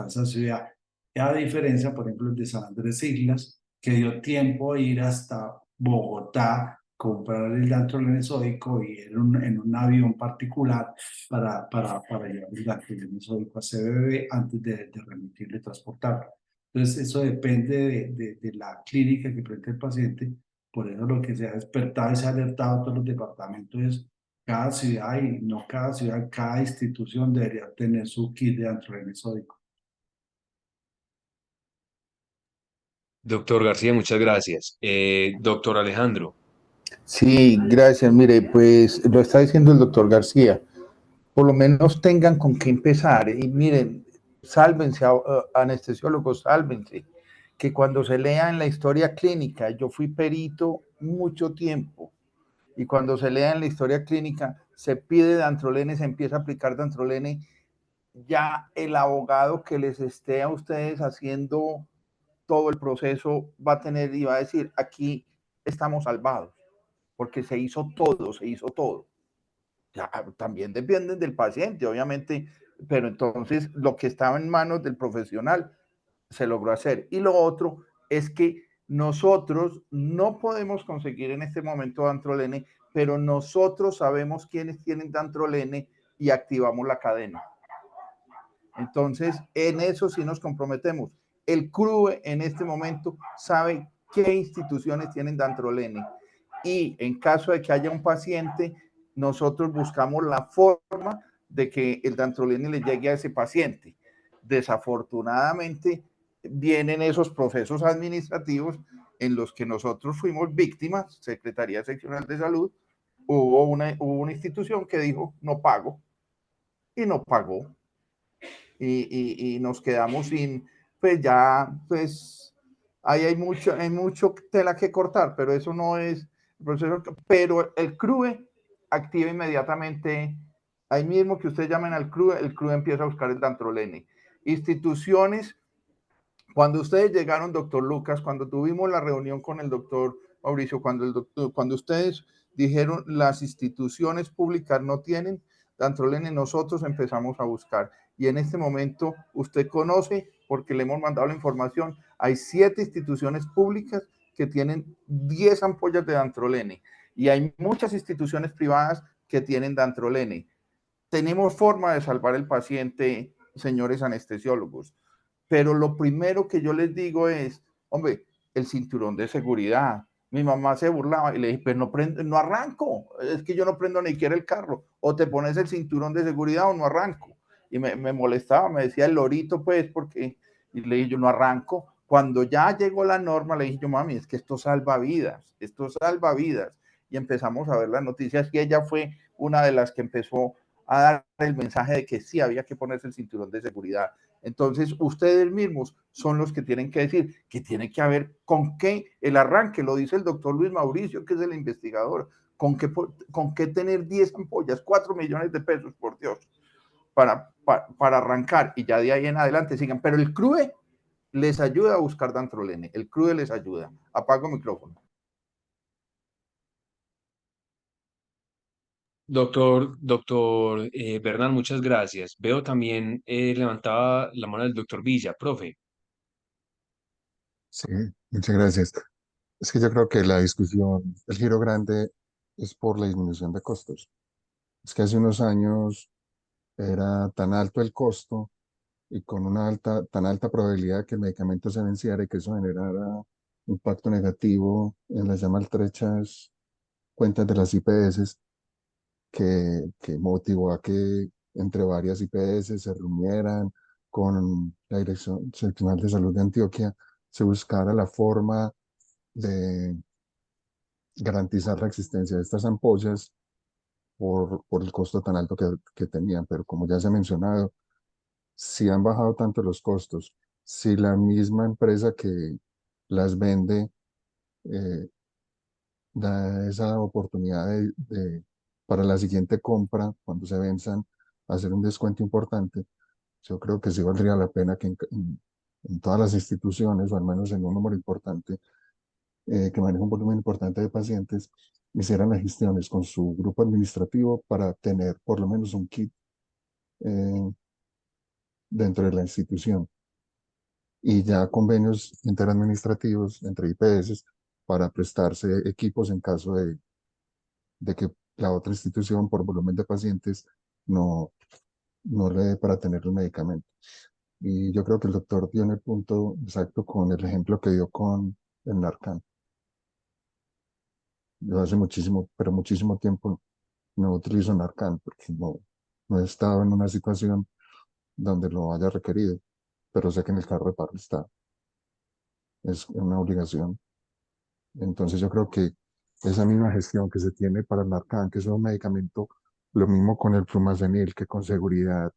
esa ciudad. A diferencia, por ejemplo, el de San Andrés Islas, que dio tiempo a ir hasta Bogotá, comprar el Dantrolene sódico y en un avión particular para llevar el Dantrolene sódico a CBB antes de remitirle y transportarlo. Entonces, eso depende de la clínica que presente el paciente. Por eso lo que se ha despertado y se ha alertado a todos los departamentos es cada ciudad, y no cada ciudad, cada institución debería tener su kit de Dantrolene sódico. Doctor García, muchas gracias. Doctor Alejandro. Sí, gracias. Mire, pues lo está diciendo el doctor García. Por lo menos tengan con qué empezar. Y miren, sálvense, anestesiólogos, sálvense. Que cuando se lea en la historia clínica, yo fui perito mucho tiempo, y cuando se lea en la historia clínica, se pide Dantrolene, se empieza a aplicar Dantrolene, ya el abogado que les esté a ustedes haciendo todo el proceso va a tener y va a decir, aquí estamos salvados, porque se hizo todo, se hizo todo. Ya, también dependen del paciente, obviamente, pero entonces lo que estaba en manos del profesional se logró hacer. Y lo otro es que nosotros no podemos conseguir en este momento Dantrolene, pero nosotros sabemos quiénes tienen Dantrolene y activamos la cadena. Entonces, en eso sí nos comprometemos. El CRUE en este momento sabe qué instituciones tienen Dantrolene, y en caso de que haya un paciente, nosotros buscamos la forma de que el Dantrolene le llegue a ese paciente. Desafortunadamente, vienen esos procesos administrativos en los que nosotros fuimos víctimas. Secretaría Seccional de Salud, hubo una institución que dijo no pago, y no pagó, y nos quedamos sin, pues ya, pues ahí hay mucho tela que cortar, pero eso no es el proceso. Pero el CRUE activa inmediatamente, ahí mismo que ustedes llamen al CRUE, el CRUE empieza a buscar el Dantrolene. Instituciones, cuando ustedes llegaron, doctor Lucas, cuando tuvimos la reunión con el doctor Mauricio, cuando ustedes dijeron las instituciones públicas no tienen Dantrolene, nosotros empezamos a buscar. Y en este momento usted conoce, porque le hemos mandado la información, hay 7 instituciones públicas que tienen 10 ampollas de Dantrolene. Y hay muchas instituciones privadas que tienen Dantrolene. Tenemos forma de salvar el paciente, señores anestesiólogos. Pero lo primero que yo les digo es, hombre, el cinturón de seguridad. Mi mamá se burlaba y le dije, pero no arranco, es que yo no prendo ni siquiera el carro. O te pones el cinturón de seguridad o no arranco. Y me molestaba, me decía el lorito, pues, porque, y le dije, yo no arranco. Cuando ya llegó la norma, le dije yo, mami, es que esto salva vidas, esto salva vidas. Y empezamos a ver las noticias, y ella fue una de las que empezó a dar el mensaje de que sí había que ponerse el cinturón de seguridad. Entonces, ustedes mismos son los que tienen que decir que tiene que haber con qué el arranque, lo dice el doctor Luis Mauricio, que es el investigador, con qué tener 10 ampollas, 4 millones de pesos, por Dios, para arrancar, y ya de ahí en adelante sigan. Pero el CRUE les ayuda a buscar Dantrolene, el CRUE les ayuda. Apago el micrófono. Doctor Bernal, muchas gracias. Veo también levantaba la mano del doctor Villa, profe. Sí, muchas gracias. Es que yo creo que la discusión, el giro grande es por la disminución de costos. Es que hace unos años era tan alto el costo y con tan alta probabilidad de que el medicamento se venciera y que eso generara un impacto negativo en las ya maltrechas cuentas de las IPS que motivó a que entre varias IPS se reunieran con la Dirección Seccional de Salud de Antioquia, se buscara la forma de garantizar la existencia de estas ampollas por el costo tan alto que tenían. Pero como ya se ha mencionado, si han bajado tanto los costos, si la misma empresa que las vende eh, da esa oportunidad para la siguiente compra, cuando se venzan, hacer un descuento importante, yo creo que sí valdría la pena que en todas las instituciones, o al menos en un número importante, que maneja un volumen importante de pacientes, hicieran las gestiones con su grupo administrativo para tener por lo menos un kit eh, dentro de la institución y ya convenios interadministrativos entre IPS para prestarse equipos en caso de que la otra institución por volumen de pacientes no, no le dé para tener el medicamento. Y yo creo que el doctor dio en el punto exacto con el ejemplo que dio con el Narcan. Yo hace muchísimo, pero muchísimo tiempo no utilizo Narcan porque no he estado en una situación donde lo haya requerido, pero sé que en el carro de paro está, es una obligación. Entonces yo creo que esa misma gestión que se tiene para el Narcan, que es un medicamento, lo mismo con el Flumazenil, que con seguridad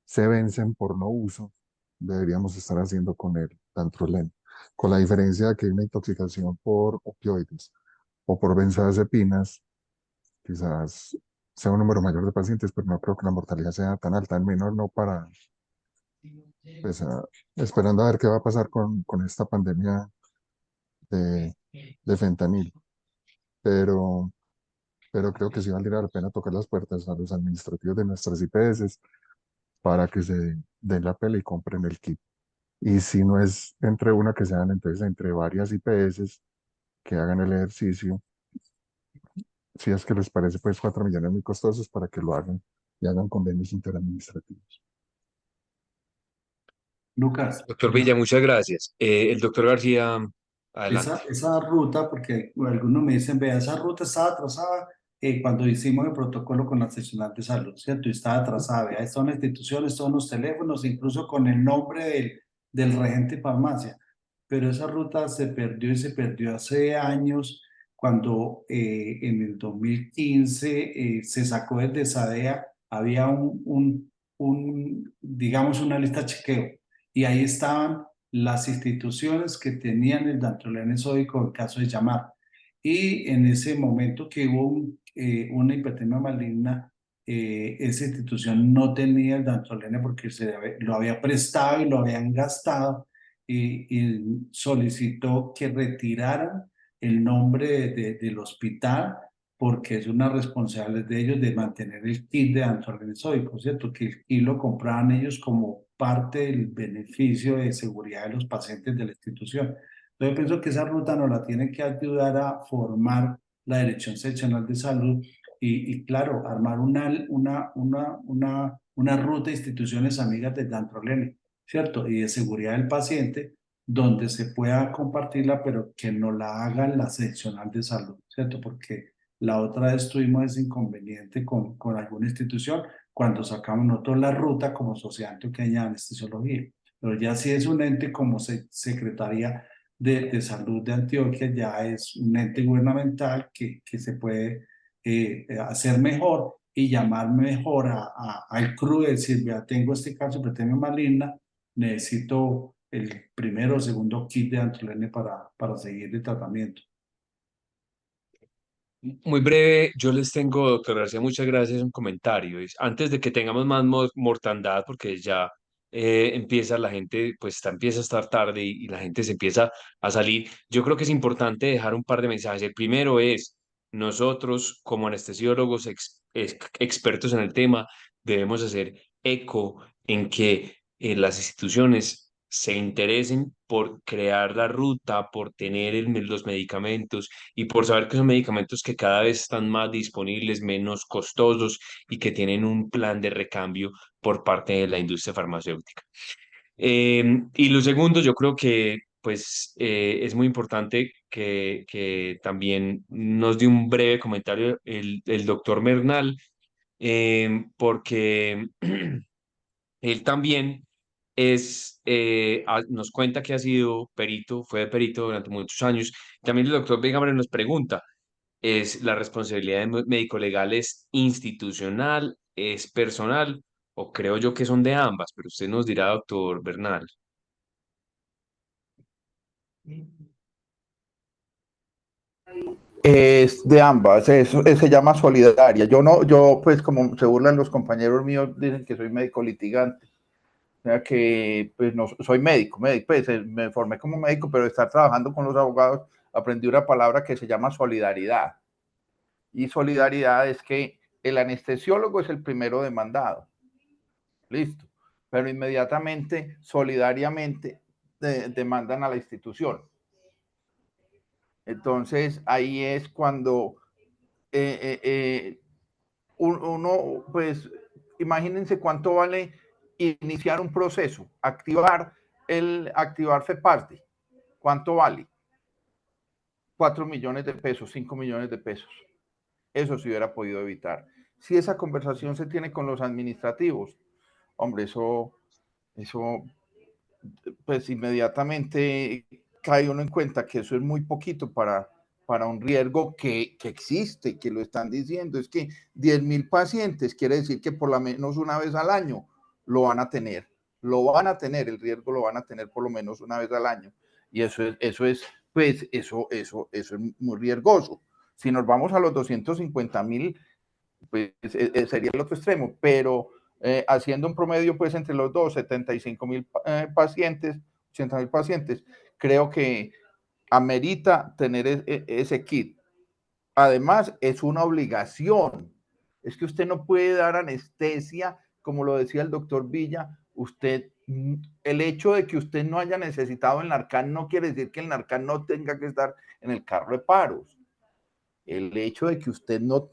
se vencen por no uso, deberíamos estar haciendo con el Dantrolén, con la diferencia de que hay una intoxicación por opioides o por benzodiazepinas, quizás sea un número mayor de pacientes, pero no creo que la mortalidad sea tan alta, al menos no para, pues, esperando a ver qué va a pasar con esta pandemia de, de fentanil. Pero, pero creo que sí valdría la pena tocar las puertas a los administrativos de nuestras IPS para que se den la pela y compren el kit. Y si no es entre una, que sean entonces entre varias IPS que hagan el ejercicio. Si es que les parece, pues 4 millones muy costosos para que lo hagan y hagan convenios interadministrativos. Lucas, Doctor Villa, muchas gracias. El doctor García, adelante. esa ruta, porque algunos me dicen, vea, esa ruta estaba atrasada cuando hicimos el protocolo con la seccional de salud, ¿cierto? Y estaba atrasada, vea, estas son las instituciones, son los teléfonos, incluso con el nombre del regente de farmacia. Pero esa ruta se perdió y se perdió hace años, cuando en el 2015 se sacó desde SADEA, había digamos, una lista de chequeo, y ahí estaban las instituciones que tenían el dantrolene sódico en caso de llamar. Y en ese momento que hubo una hipertermia maligna, esa institución no tenía el dantrolene porque lo había prestado y lo habían gastado, y solicitó que retiraran el nombre del hospital, porque es una responsabilidad de ellos de mantener el kit de dantrolene sódico, ¿cierto? Que el kit lo compraban ellos como parte del beneficio de seguridad de los pacientes de la institución. Entonces, pienso que esa ruta nos la tiene que ayudar a formar la Dirección Seccional de Salud y claro, armar una ruta de instituciones amigas de Dantrolene, ¿cierto? Y de seguridad del paciente, donde se pueda compartirla, pero que no la haga la seccional de salud, ¿cierto? Porque la otra vez tuvimos ese inconveniente con alguna institución cuando sacamos nosotros la ruta como Sociedad Antioqueña de Anestesiología. Pero ya si es un ente como Secretaría de Salud de Antioquia, ya es un ente gubernamental que se puede hacer mejor y llamar mejor al CRU, y decir, ya tengo este caso de hipertermia maligna, necesito el primero o segundo kit de Antolene para seguir el tratamiento. Muy breve, yo les tengo, doctor García, muchas gracias, un comentario. Antes de que tengamos más mortandad, porque ya empieza la gente, pues empieza a estar tarde y la gente se empieza a salir, yo creo que es importante dejar un par de mensajes. El primero es, nosotros como anestesiólogos expertos en el tema, debemos hacer eco en que las instituciones se interesen por crear la ruta, por tener los medicamentos y por saber que son medicamentos que cada vez están más disponibles, menos costosos y que tienen un plan de recambio por parte de la industria farmacéutica. Y lo segundo, yo creo que pues es muy importante que también nos dé un breve comentario el doctor Bernal, porque él también nos cuenta que ha sido perito, fue perito durante muchos años. También el doctor Begamer nos pregunta, ¿es la responsabilidad de médico legal es institucional, es personal, o creo yo que son de ambas? Pero usted nos dirá, doctor Bernal. Es de ambas, se llama solidaria. Yo no, yo pues como se burlan los compañeros míos, dicen que soy médico litigante. O sea que pues no soy médico, pues me formé como médico, pero estar trabajando con los abogados aprendí una palabra que se llama solidaridad. Y solidaridad es que el anestesiólogo es el primero demandado. Listo. Pero inmediatamente, solidariamente, demandan a la institución. Entonces, ahí es cuando uno, pues, imagínense cuánto vale iniciar un proceso, activar FEPARTE. ¿Cuánto vale? 4 millones de pesos, 5 millones de pesos. Eso se hubiera podido evitar. Si esa conversación se tiene con los administrativos, hombre, eso pues inmediatamente cae uno en cuenta que eso es muy poquito para un riesgo que existe, que lo están diciendo. Es que 10.000 pacientes quiere decir que por lo menos una vez al año lo van a tener. El riesgo lo van a tener por lo menos una vez al año. Y eso es muy riesgoso. Si nos vamos a los 250.000, pues sería el otro extremo, pero haciendo un promedio pues entre los dos, 75.000 pacientes, 80.000 pacientes, creo que amerita tener ese kit. Además, es una obligación. Es que usted no puede dar anestesia, como lo decía el doctor Villa, el hecho de que usted no haya necesitado el Narcan no quiere decir que el Narcan no tenga que estar en el carro de paros. El hecho de que usted no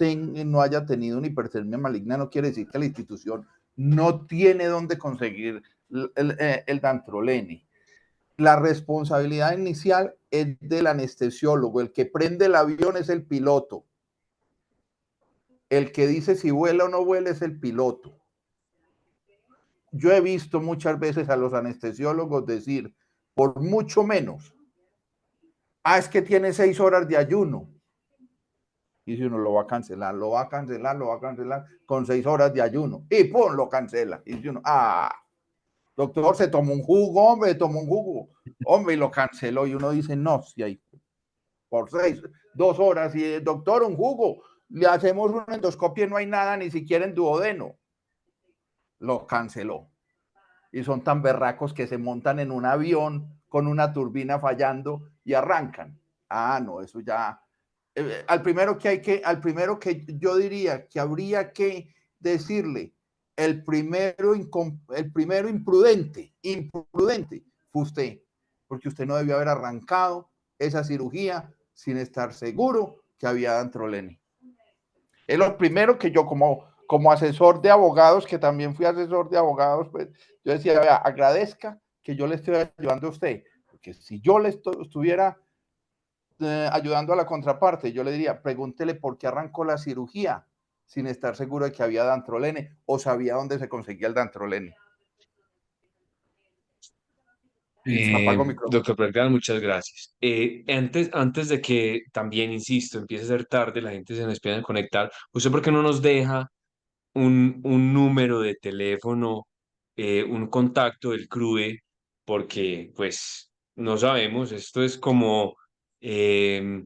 haya tenido una hipertermia maligna no quiere decir que la institución no tiene dónde conseguir el dantrolene. La responsabilidad inicial es del anestesiólogo. El que prende el avión es el piloto. El que dice si vuela o no vuela es el piloto. Yo he visto muchas veces a los anestesiólogos decir, por mucho menos, es que tiene 6 horas de ayuno. Y si uno lo va a cancelar con 6 horas de ayuno. Y ¡pum! Lo cancela. Y si uno, doctor, se tomó un jugo, hombre, y lo canceló. Y uno dice, no, si hay por 2 horas, y doctor, un jugo, le hacemos una endoscopia y no hay nada, ni siquiera en duodeno. Lo canceló. Y son tan berracos que se montan en un avión con una turbina fallando y arrancan. No, eso ya... al primero que yo diría que habría que decirle, el primero imprudente fue usted, porque usted no debió haber arrancado esa cirugía sin estar seguro que había dantrolene. Es lo primero que yo como asesor de abogados, que también fui asesor de abogados, pues yo decía, vea, agradezca que yo le estoy ayudando a usted, porque si yo le estuviera ayudando a la contraparte, yo le diría, pregúntele por qué arrancó la cirugía sin estar seguro de que había dantrolene o sabía dónde se conseguía el dantrolene. Doctor Bergan, muchas gracias. Antes de que también, insisto, empiece a ser tarde, la gente se nos empieza a conectar, ¿usted por qué no nos deja un número de teléfono, un contacto del CRUE? Porque pues no sabemos, esto es como el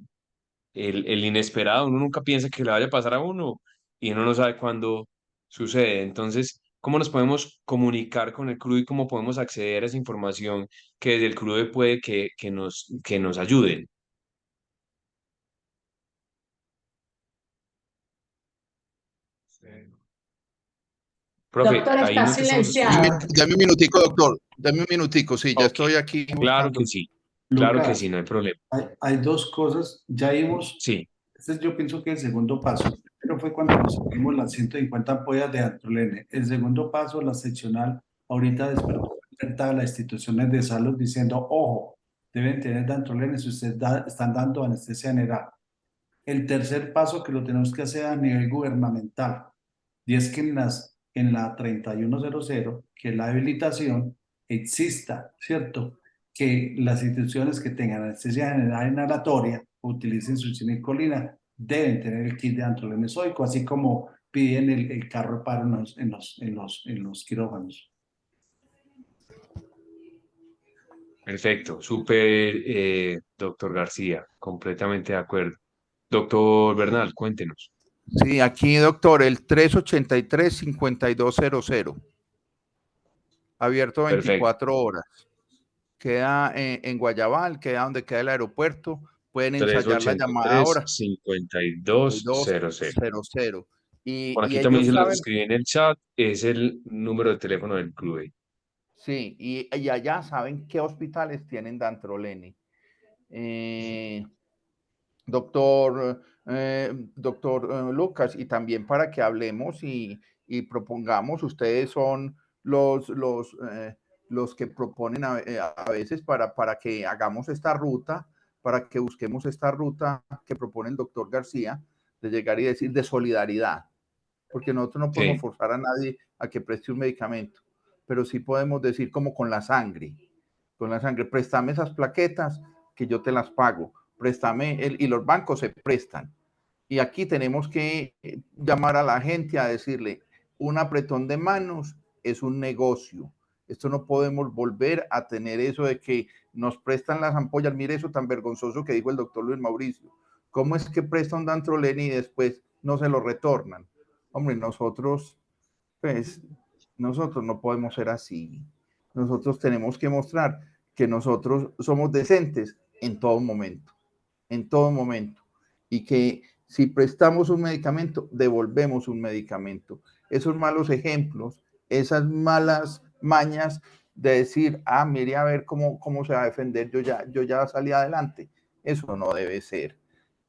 inesperado, uno nunca piensa que le vaya a pasar a uno y uno no sabe cuándo sucede. Entonces, ¿cómo nos podemos comunicar con el CRUE y cómo podemos acceder a esa información que desde el CRUE puede que nos ayuden? Profe, Doctor, ahí está no te estamos escuchando. silenciado. Dame un minutico, doctor. Dame un minutico, sí, ya Ok, estoy aquí claro buscando. que sí, claro que Lucas, sí, no hay problema. hay dos cosas. Ya vimos, Sí. este es yo pienso que el segundo paso. Primero fue cuando nos hicimos las 150 ampollas de dantrolene. El segundo paso, la seccional, ahorita despertó alerta a las instituciones de salud diciendo, ojo, deben tener dantrolene si ustedes están dando anestesia general. El tercer paso que lo tenemos que hacer a nivel gubernamental, y es que en la 3100, que es la habilitación, exista, ¿cierto? Que las instituciones que tengan anestesia general inhalatoria o utilicen succinilcolina deben tener el kit de dantrolene sódico, así como piden el carro para en los quirófanos. Perfecto, súper, doctor García, completamente de acuerdo. Doctor Bernal, cuéntenos. Sí, aquí, doctor, el 383-5200, abierto Perfecto. 24 horas. Queda en Guayabal, queda donde queda el aeropuerto. Pueden ensayar la llamada ahora. 383-5200. 5200. Por Y aquí también ellos se los saben, escribí en el chat, es el número de teléfono del club. sí, y allá saben qué hospitales tienen dantrolene. Doctor, Lucas, y también para que hablemos y propongamos, ustedes son los que proponen a veces para que hagamos esta ruta, para que busquemos esta ruta que propone el doctor García, de llegar y decir de solidaridad, porque nosotros no podemos Sí, forzar a nadie a que preste un medicamento, pero sí podemos decir como con la sangre, préstame esas plaquetas que yo te las pago, préstame, y los bancos se prestan. Y aquí tenemos que llamar a la gente a decirle, un apretón de manos es un negocio. Esto no podemos volver a tener eso de que nos prestan las ampollas. Mire eso tan vergonzoso que dijo el doctor Luis Mauricio. ¿Cómo es que presta un dantrolene y después no se lo retornan? Hombre, pues, nosotros no podemos ser así. Nosotros tenemos que mostrar que nosotros somos decentes en todo momento, y que si prestamos un medicamento, devolvemos un medicamento. Esos malos ejemplos, esas malas mañas de decir, mire a ver cómo se va a defender, yo ya salí adelante, eso no debe ser.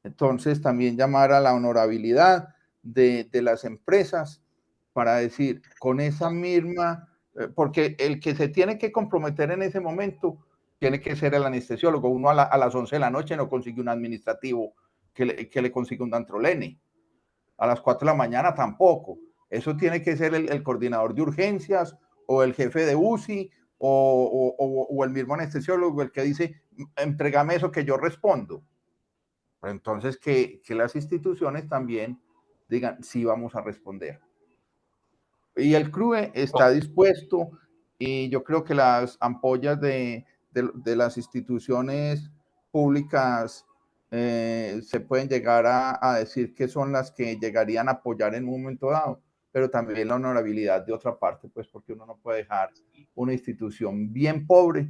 Entonces, también llamar a la honorabilidad de las empresas para decir, con esa misma, porque el que se tiene que comprometer en ese momento tiene que ser el anestesiólogo. Uno a las 11 de la noche no consigue un administrativo que le consiga un dantrolene. A las 4 de la mañana tampoco. Eso tiene que ser el coordinador de urgencias o el jefe de UCI o el mismo anestesiólogo el que dice, entrégame eso que yo respondo. Entonces, que las instituciones también digan, sí, vamos a responder. Y el CRUE está dispuesto, y yo creo que las ampollas de las instituciones públicas se pueden llegar a decir que son las que llegarían a apoyar en un momento dado, pero también la honorabilidad de otra parte, pues porque uno no puede dejar una institución bien pobre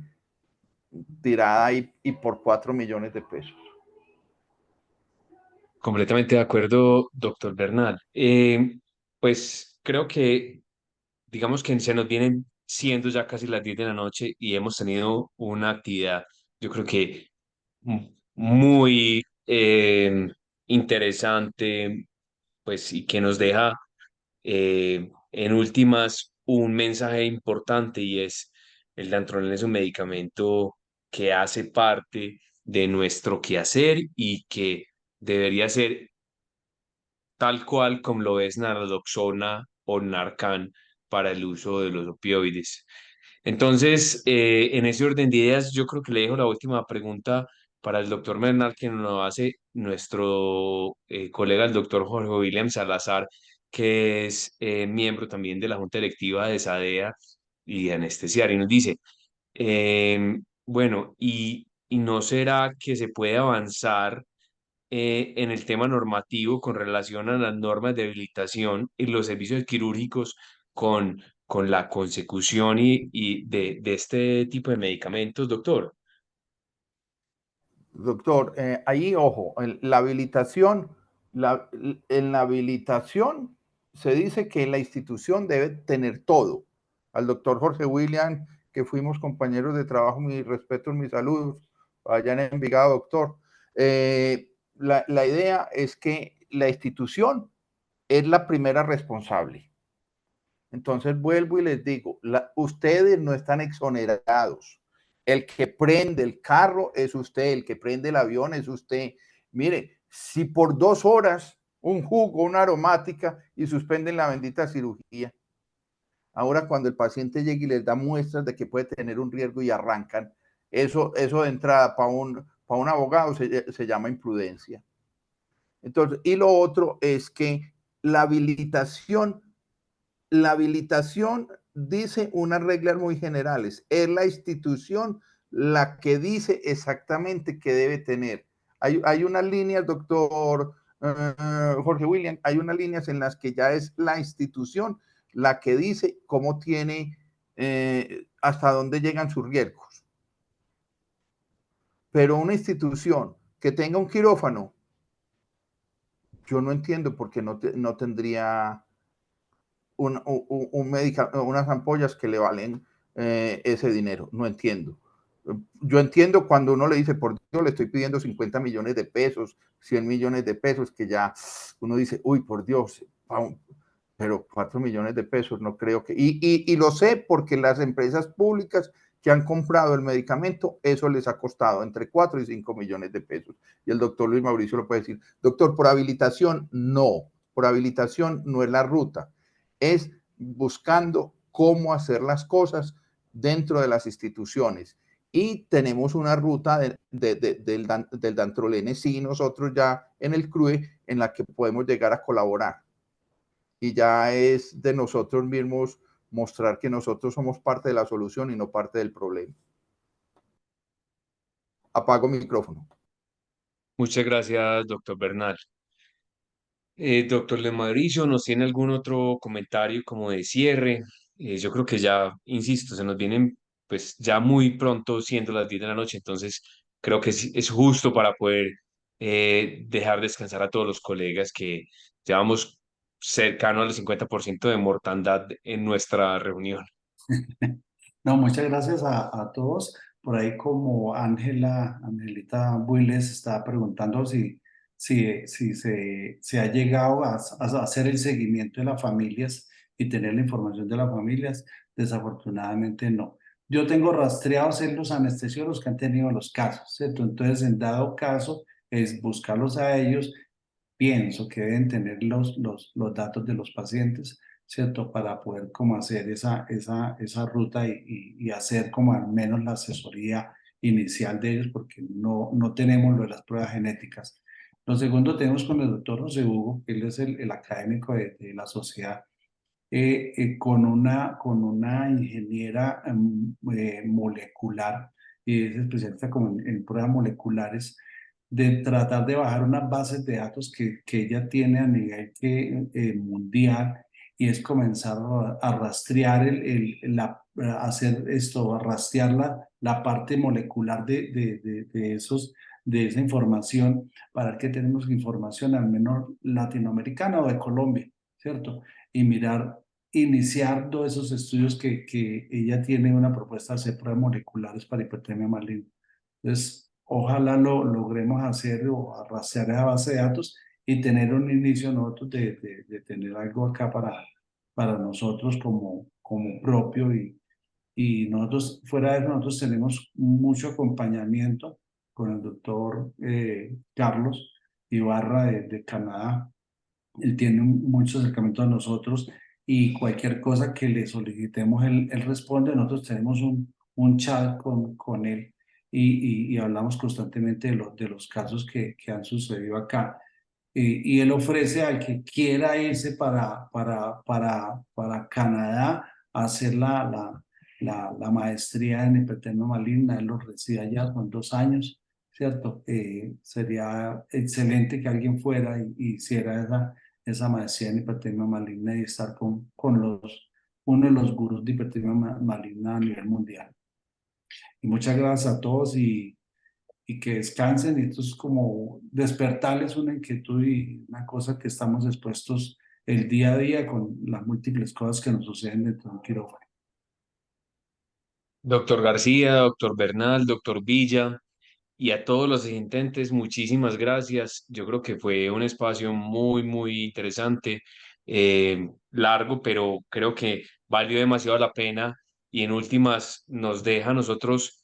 tirada ahí y por 4 millones de pesos. completamente de acuerdo, doctor Bernal. Pues creo que, digamos que se nos vienen siendo ya casi las 10 de la noche y hemos tenido una actividad, yo creo que muy interesante, pues, y que nos deja en últimas un mensaje importante y es el dantrolén es un medicamento que hace parte de nuestro quehacer y que debería ser tal cual como lo es naloxona o Narcan para el uso de los opioides. Entonces, en ese orden de ideas, yo creo que le dejo la última pregunta para el doctor Bernal, que nos lo hace nuestro colega, el doctor Jorge William Salazar, que es miembro también de la Junta Directiva de SADEA y de Anestesiar, y nos dice, bueno, y no será que se puede avanzar en el tema normativo con relación a las normas de habilitación y los servicios quirúrgicos con la consecución y de este tipo de medicamentos, doctor? Doctor, ahí, ojo, en la habilitación se dice que la institución debe tener todo. Al doctor Jorge William, que fuimos compañeros de trabajo, mis respetos, mis saludos, allá en Envigado, doctor. La idea es que la institución es la primera responsable. Entonces vuelvo y les digo, ustedes no están exonerados. El que prende el carro es usted, el que prende el avión es usted. Mire, si por 2 horas un jugo, una aromática y suspenden la bendita cirugía, ahora cuando el paciente llega y les da muestras de que puede tener un riesgo y arrancan, eso de entrada para un abogado se llama imprudencia. Entonces, y lo otro es que la habilitación la habilitación dice unas reglas muy generales. Es la institución la que dice exactamente qué debe tener. Hay unas líneas, doctor Jorge William, hay unas líneas en las que ya es la institución la que dice cómo tiene, hasta dónde llegan sus riesgos. Pero una institución que tenga un quirófano, yo no entiendo por qué no tendría unas ampollas que le valen ese dinero. No entiendo. Yo entiendo cuando uno le dice, por Dios, le estoy pidiendo 50 millones de pesos, 100 millones de pesos, que ya uno dice, uy, por Dios, pero 4 millones de pesos no creo que... Y lo sé porque las empresas públicas que han comprado el medicamento, eso les ha costado entre 4 y 5 millones de pesos. Y el doctor Luis Mauricio lo puede decir, doctor, por habilitación, no. Por habilitación no es la ruta. Es buscando cómo hacer las cosas dentro de las instituciones. Y tenemos una ruta del Dantrolene, sí, nosotros ya en el CRUE, en la que podemos llegar a colaborar. Y ya es de nosotros mismos mostrar que nosotros somos parte de la solución y no parte del problema. Apago mi micrófono. Muchas gracias, doctor Bernal. Doctor Le Mauricio, ¿nos tiene algún otro comentario como de cierre? Yo creo que ya, insisto, se nos vienen pues ya muy pronto siendo las 10 de la noche, entonces creo que es justo para poder dejar descansar a todos los colegas que llevamos cercano al 50% de mortandad en nuestra reunión. No, muchas gracias a todos. Por ahí como Angelita Builes está preguntando si se ha llegado a hacer el seguimiento de las familias y tener la información de las familias. Desafortunadamente no. Yo tengo rastreados en los anestesiólogos que han tenido los casos, ¿cierto? Entonces, en dado caso, es buscarlos a ellos. Pienso que deben tener los datos de los pacientes, ¿cierto? Para poder como hacer esa ruta y hacer como al menos la asesoría inicial de ellos, porque no tenemos lo de las pruebas genéticas. Lo segundo, tenemos con el doctor José Hugo, él es el académico de la sociedad, con una ingeniera molecular, y es especialista como en pruebas moleculares, de tratar de bajar unas bases de datos que ella tiene a nivel mundial, y es comenzar a rastrear a hacer esto, a rastrear la parte molecular de esa información, para ver que tenemos información al menos latinoamericana o de Colombia, ¿cierto? Y mirar, iniciar todos esos estudios que ella tiene una propuesta de hacer pruebas moleculares para hipertermia maligna. Entonces, ojalá lo logremos hacer o arrastrar esa base de datos y tener un inicio nosotros de tener algo acá para nosotros como propio, y nosotros, fuera de eso, nosotros tenemos mucho acompañamiento con el doctor Carlos Ibarra de Canadá. Él tiene mucho acercamiento a nosotros, y cualquier cosa que le solicitemos, él responde. Nosotros tenemos un chat con él, y hablamos constantemente de los casos que han sucedido acá. Y él ofrece al que quiera irse para Canadá a hacer la maestría en hipertermia maligna. Él lo recibe allá, con 2 años, ¿cierto? Sería excelente que alguien fuera y hiciera esa maestría en hipertermia maligna, y estar con uno de los gurús de hipertermia maligna a nivel mundial. Y muchas gracias a todos, y que descansen. Y esto es como despertarles una inquietud y una cosa que estamos expuestos el día a día con las múltiples cosas que nos suceden dentro de un quirófano. Doctor García, doctor Bernal, doctor Villa. Y a todos los asistentes, muchísimas gracias. Yo creo que fue un espacio muy, muy interesante, largo, pero creo que valió demasiado la pena, y en últimas nos deja a nosotros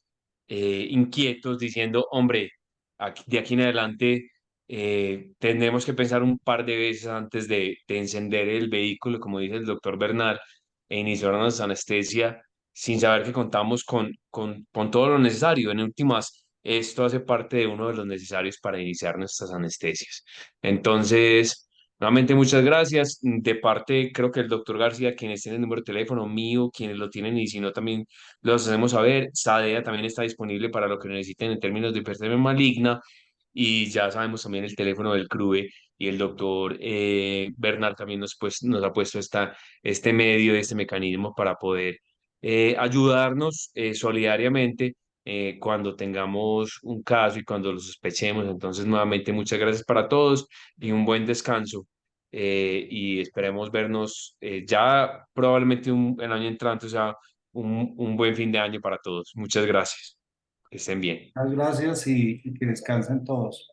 inquietos diciendo, hombre, de aquí en adelante tenemos que pensar un par de veces antes de encender el vehículo, como dice el doctor Bernal, e iniciar una anestesia sin saber que contamos con todo lo necesario. En últimas, esto hace parte de uno de los necesarios para iniciar nuestras anestesias. Entonces, nuevamente, muchas gracias. De parte, creo que el doctor García, quienes tienen el número de teléfono mío, quienes lo tienen y si no, también los hacemos saber. Sadea también está disponible para lo que necesiten en términos de hipertermia maligna. Y ya sabemos también el teléfono del CRUE y el doctor Bernard también nos ha puesto este medio, este mecanismo para poder ayudarnos solidariamente cuando tengamos un caso y cuando lo sospechemos. Entonces, nuevamente, muchas gracias para todos y un buen descanso. Y esperemos vernos ya probablemente el año entrante, o sea, un buen fin de año para todos. Muchas gracias. Que estén bien. Muchas gracias y que descansen todos.